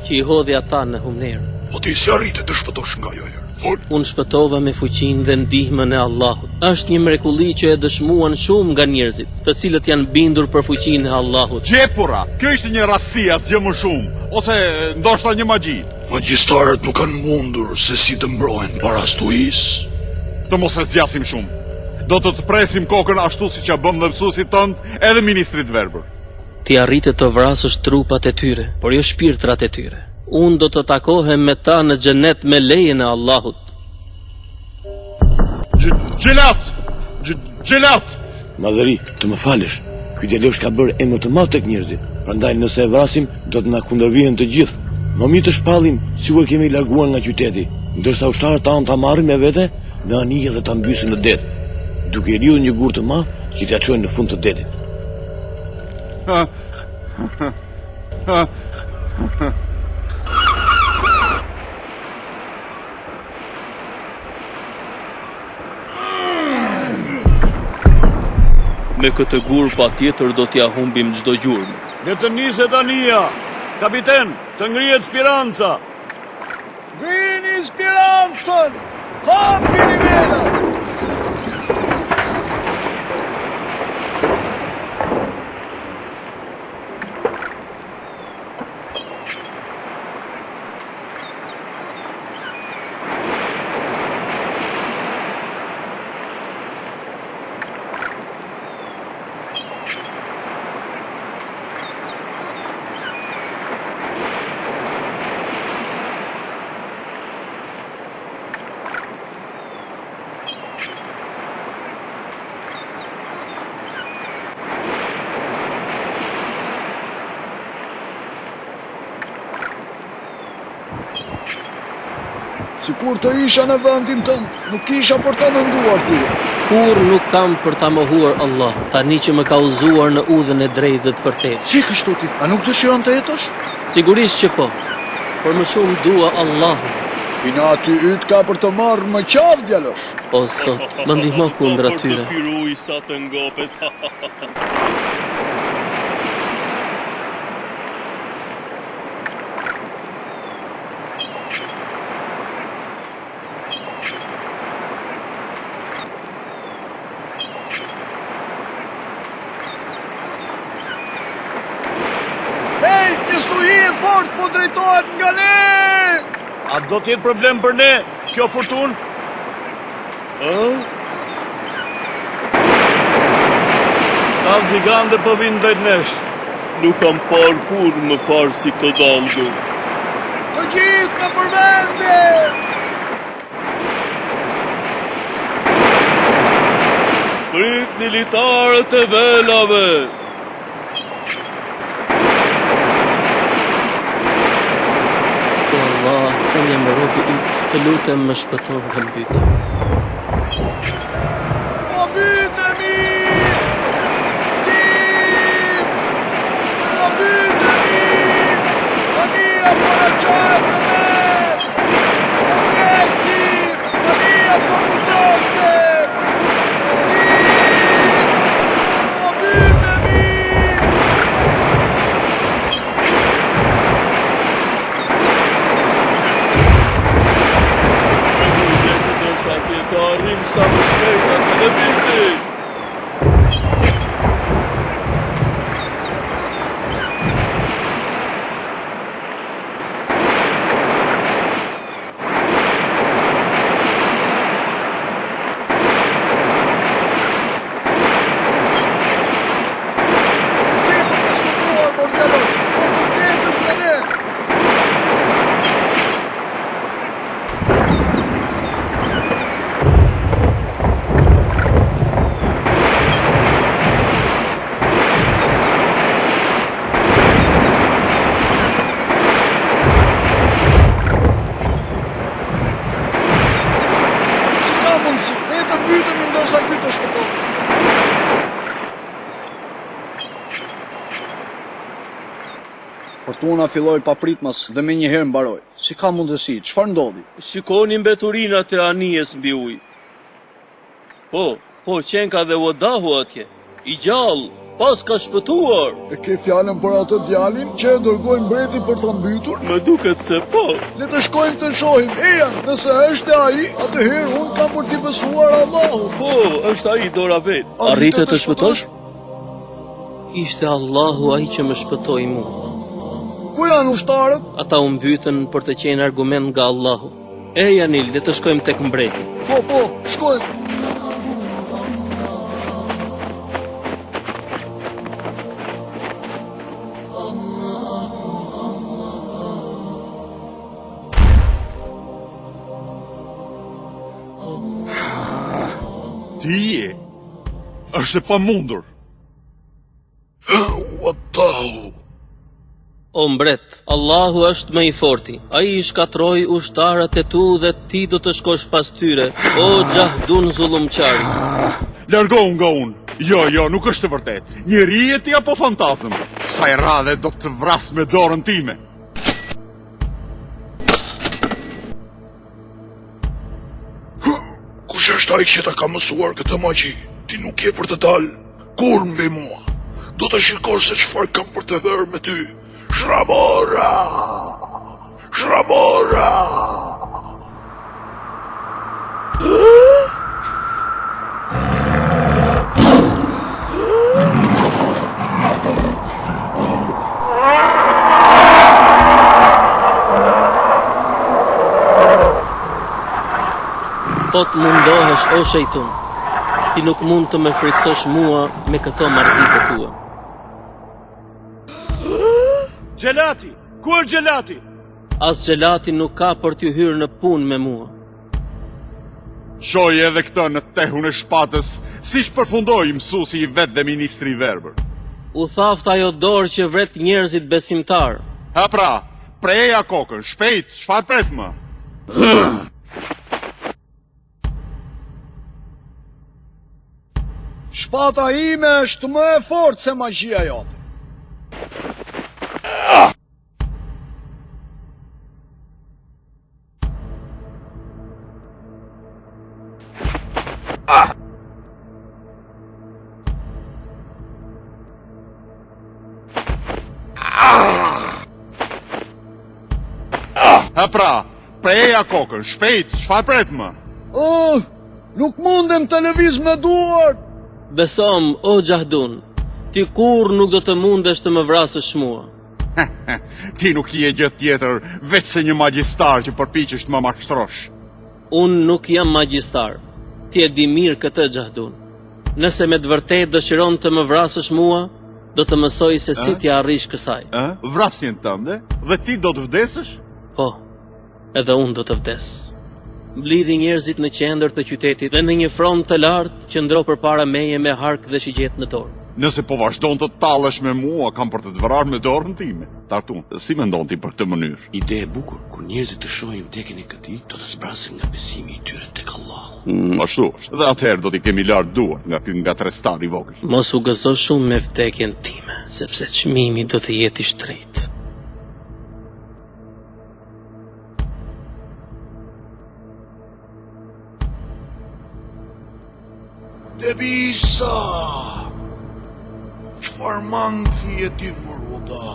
B: që i hodhi ata në humner.
J: Po ti si arrite të shpëtosh nga jo erë? Fol!
B: Unë shpëtova me fuqinë dhe ndihmën e Allahut. Është një mrekulli që e dëshmuan shumë nga njerëzit, të cilët janë bindur për fuqinë e Allahut.
D: Gjepura, kjo ishte një rasti asgjë më shumë, ose ndoshta një magji.
J: Magjistarët nuk kanë mundur se si të mbrohen para stuis.
D: Të mos e zgjasim shumë. Do të të presim kokën ashtu si që bëm dhe mësuesit tënd edhe ministrit verbër.
B: Ti arrite të vrasësh trupat e tyre, por jo shpirtrat e tyre. Unë do të takohem me ta në xhenet me lejen e Allahut.
D: Gjelat!
F: Madhëri, të më falësh. Ky djalosh ka bërë emër të madh tek njerëzit. Prandaj nëse e vrasim, do të na kundërvihen të gjithë. Më mirë të shpallim sikur kemi larguar nga qyteti, ndërsa ushtarët tanë ta marrin me vete në anije dhe ta mbysin në det, duke lidhur një gur të madh që t'ia çojnë në fund të detit.
B: Me këtë gur patjetër do t'ja humbim çdo gjurmë.
L: Le të niset anija. Kapiten, të ngrihet Speranca.
P: Ngrini Sperancën! Hapini vela! Sikur të isha në vendin tënd, nuk isha për ta menduar ty.
B: Kur nuk kam për ta mohuar Allah, tani që më ka udhëzuar në udhën e drejtë dhe të vërtetë.
P: Si kështu ti? A nuk dëshiron të jetosh?
B: Sigurisht që po, por më shumë dua Allahun.
P: Pina aty yt ka për të marrë më qafë djalosh.
B: O Zot, më ndihmo kundër atyre.
G: Piruj sa të ngopet.
P: Hej, një sluhi e fort po drejtohet nga ne!
L: A do t'jetë problem për ne, kjo fortun? Tallë gigante po vinë drejt nesh.
G: Nuk kam parë kur më parë si këto dalgë.
P: Të gjithë në përmendje!
G: Prit militarët e velave!
B: O Allah, unë jam robi yt, të lutem më shpëto nga mbytja.
P: O bytemi! Dim! O bytemi! Mania po në qajt në mes! O gresim! Mania po kutosem! Dim! O bytemi!
G: Të arrim sa më shpejt atë në vizdi.
P: Ti për të shpëtuar, mor djalosh, po të pjesësh me ne! Ne të bytemi ndoshta ky të shpëton. Fortuna filloi papritmas dhe me njëherë mbaroi. Si ka mundësi? Çfarë ndodhi?
G: Shikoni mbeturinat e anijes mbi ujë. Po, qenka dhe Wadahu atje. I gjallë, pas ka shpëtuar.
P: E ke fjalën për atë djalin që e dërgoi mbreti për ta mbytur?
G: Më duket se po.
P: Le të shkojmë të shohim. Eja, nëse është ai, atëherë unë kam për t'i besuar Allahut.
G: Po, është ai dora vet.
B: Arrite të shpëtosh? Ishte Allahu ai që më shpëtoi mua.
P: Ku janë ushtarët?
B: Ata u mbytën për të qenë argument nga Allahu. Eja Nil, le të shkojmë tek mbreti.
P: Po, shkojmë.
D: Ti je, është e pamundur. Wadahu.
B: O mbret, Allahu është më i forti. Ai i shkatroi ushtarët e tu dhe ti do të shkosh pas tyre. O Xahdun zullumçari.
D: Largohu nga unë. Jo, nuk është e vërtet. Njeri e ti apo fantazm? Kësaj radhe do të vras me dorën time. Kush është ai që ta ka mësuar këtë magji? Ti nuk je për të dalë kur mbi mua. Do të shikosh se çfarë kam për të bërë me ty. Shrabora!
B: Po të mundohesh o shejtun. Ti nuk mund të më friksosh mua me këto marrëzit e tua.
L: Gjelati! Ku është Gjelati?
B: As Gjelati nuk ka për t'ju hyrë në punë me mua.
D: Shoj edhe këtë në tehun e shpatës, siç përfundoi mësuesi i vet dhe ministri i verbër.
B: U thaft ajo dorë që vret njerëzit besimtar.
D: Ha pra, preja kokën, shpejt, çfarë pret më?
P: Shpata ime është më e fortë se magjia jote.
D: Ha pra, preja kokën, shpejt, çfarë pret më?
P: Nuk mundem të lëviz me duart.
B: Besom, o Gjahdun, ti kur nuk do të mundesh të më vrasësh mua.
D: Ti nuk je gjë tjetër, veç se një magjistar që përpiqesh të më mashtrosh.
B: Unë nuk jam magjistar. Ti e di mirë këtë, Gjahdun. Nëse me të vërtet dëshiron të më vrasësh mua, do të mësoj se si t'ja arrish kësaj.
D: Vrasjen tënde? Dhe ti do të vdesësh?
B: Po, edhe unë do të vdes. Mblidhi njerëzit në qendër të qytetit dhe në një front të lartë qëndro përpara meje me hark dhe shigjet në dorë.
D: Nëse po vazhdon të tallesh me mua, kam për të të vrarë me dorën time. Tartun, si mendon ti për këtë mënyrë?
F: Ide e bukur, kur njerëzit të shohin vdekjen e këtij, do të zbrasin nga besimi i tyre tek Allahu.
D: Ashtu është. Dhe atëherë do t'i kemi larë duart nga ky ngatrestar i vogël.
B: Mos u gëzo shumë me vdekjen time, sepse çmimi do të jetë i shtrenjtë.
J: Debisa! Çfarë mangthi e ti më roda?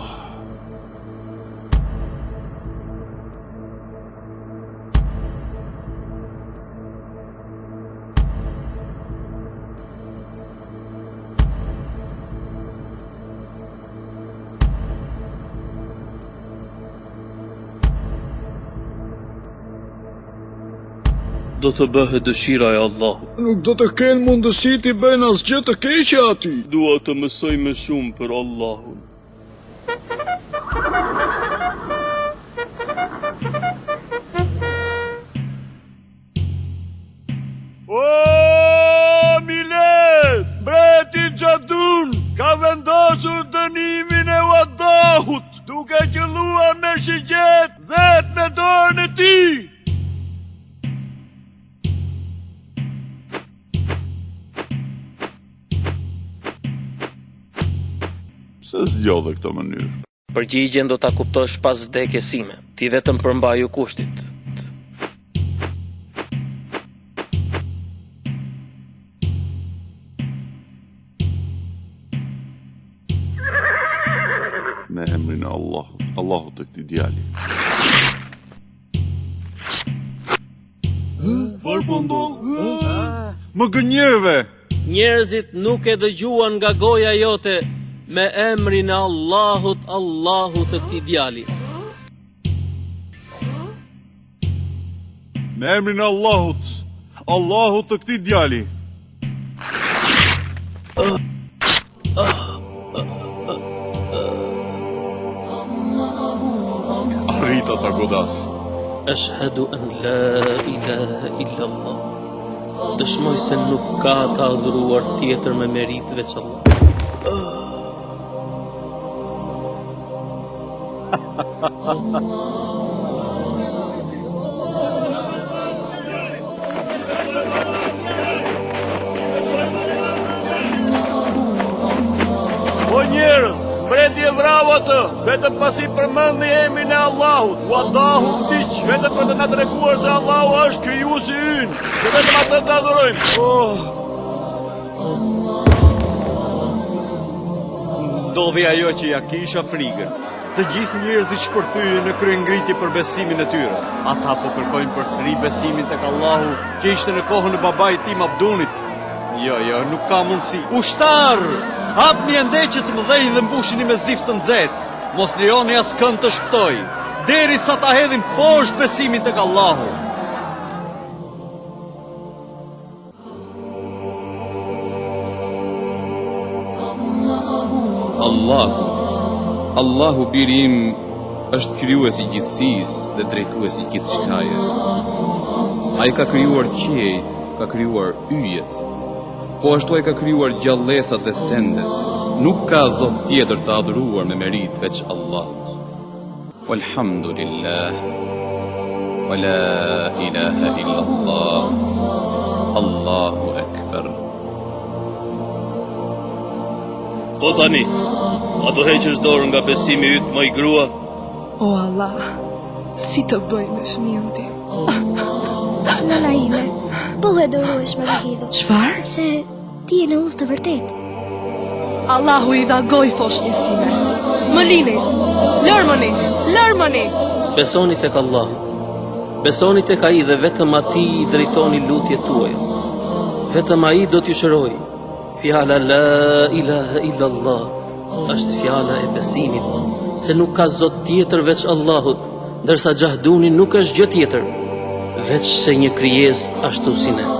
G: Do të bëhet dëshira e Allahut.
P: Nuk do të kenë mundësi t'i bëjnë asgjë të keqe aty.
G: Dua të mësoj më shumë për Allahun.
L: O, Milet! Mbreti Gjahdun ka vendosur dënimin e Wadahut, duke qelluar me shigjet vetë në dorën e tij.
D: Se zgjodhe këtë mënyrë?
B: Përgjigjen do ta kuptosh pas vdekjes sime. Ti vetëm përmbaju kushtit.
D: Me emrin e Allahut, Allahut të këtij djali.
P: Çfarë po ndodh?
D: Më gënjeve!
B: Njerëzit nuk e dëgjuan nga goja jote. Me emrin e Allahut, Allahut të këtij djali.
D: Me emrin e Allahut, Allahut të këtij djali. Arrita ta godas.
B: Ashhadu an la ilaha illa Allah. Dëshmoj se nuk ka të adhuruar tjetër me merit veç Allah.
L: O njerëz, mbreti e vrau atë, vetëm pasi përmendi emrin e Allahut. Wallahu vdiq, vetëm për të na treguar se Allahu është krijuesi ynë. Ne vetëm atë të adhurojmë.
A: Ndodhi ajo që ja kisha frikën. Të gjithë njerëzit shpërthyen në kryengritje për besimin e tyre. Ata po kërkojnë përsëri besimin tek Allahu që ishte në kohën e babait tim Abdunit. Jo, nuk ka mundësi. Ushtar! Hapni endeqet më dhej dhe mbushini me zift të nxehtë. Mos lejoni askënd të shpëtoj, derisa ta hedhin poshtë besimin tek Allahu.
C: Allahu biri im është krijuesi i gjithësisë dhe drejtuesi i gjithçkaje. Ai ka krijuar qiejt, ka krijuar yjet. Po ashtu ai ka krijuar gjallësat dhe sendet. Nuk ka zot tjetër të adhuruar me merit veç Allahut. Walhamdulillah. Wala ilaha illa Allah. Allahu akbar.
G: Po tani, a do heqësh dorën nga besimi yt më i grua?
M: O Allah, si të bëj me fëmijën tim?
O: Nëna ime, po e dorohesh me Vahidho.
M: Çfarë?
O: Sepse ti je në udhë të vërtet.
M: Allahu i dhagoj foshnjësime. Më lini, lërmëni, lërmëni!
B: Besoni tek Allah. Besoni tek ai dhe vetëm atij i drejtoni lutjet tuaja. Vetëm ai do t'ju shëroj. Fjala la ilaha illa Allah është fjala e besimit, se nuk ka zot tjetër veç Allahut, ndërsa Gjahduni nuk është gjë tjetër veç se një krijesë ashtu si ne.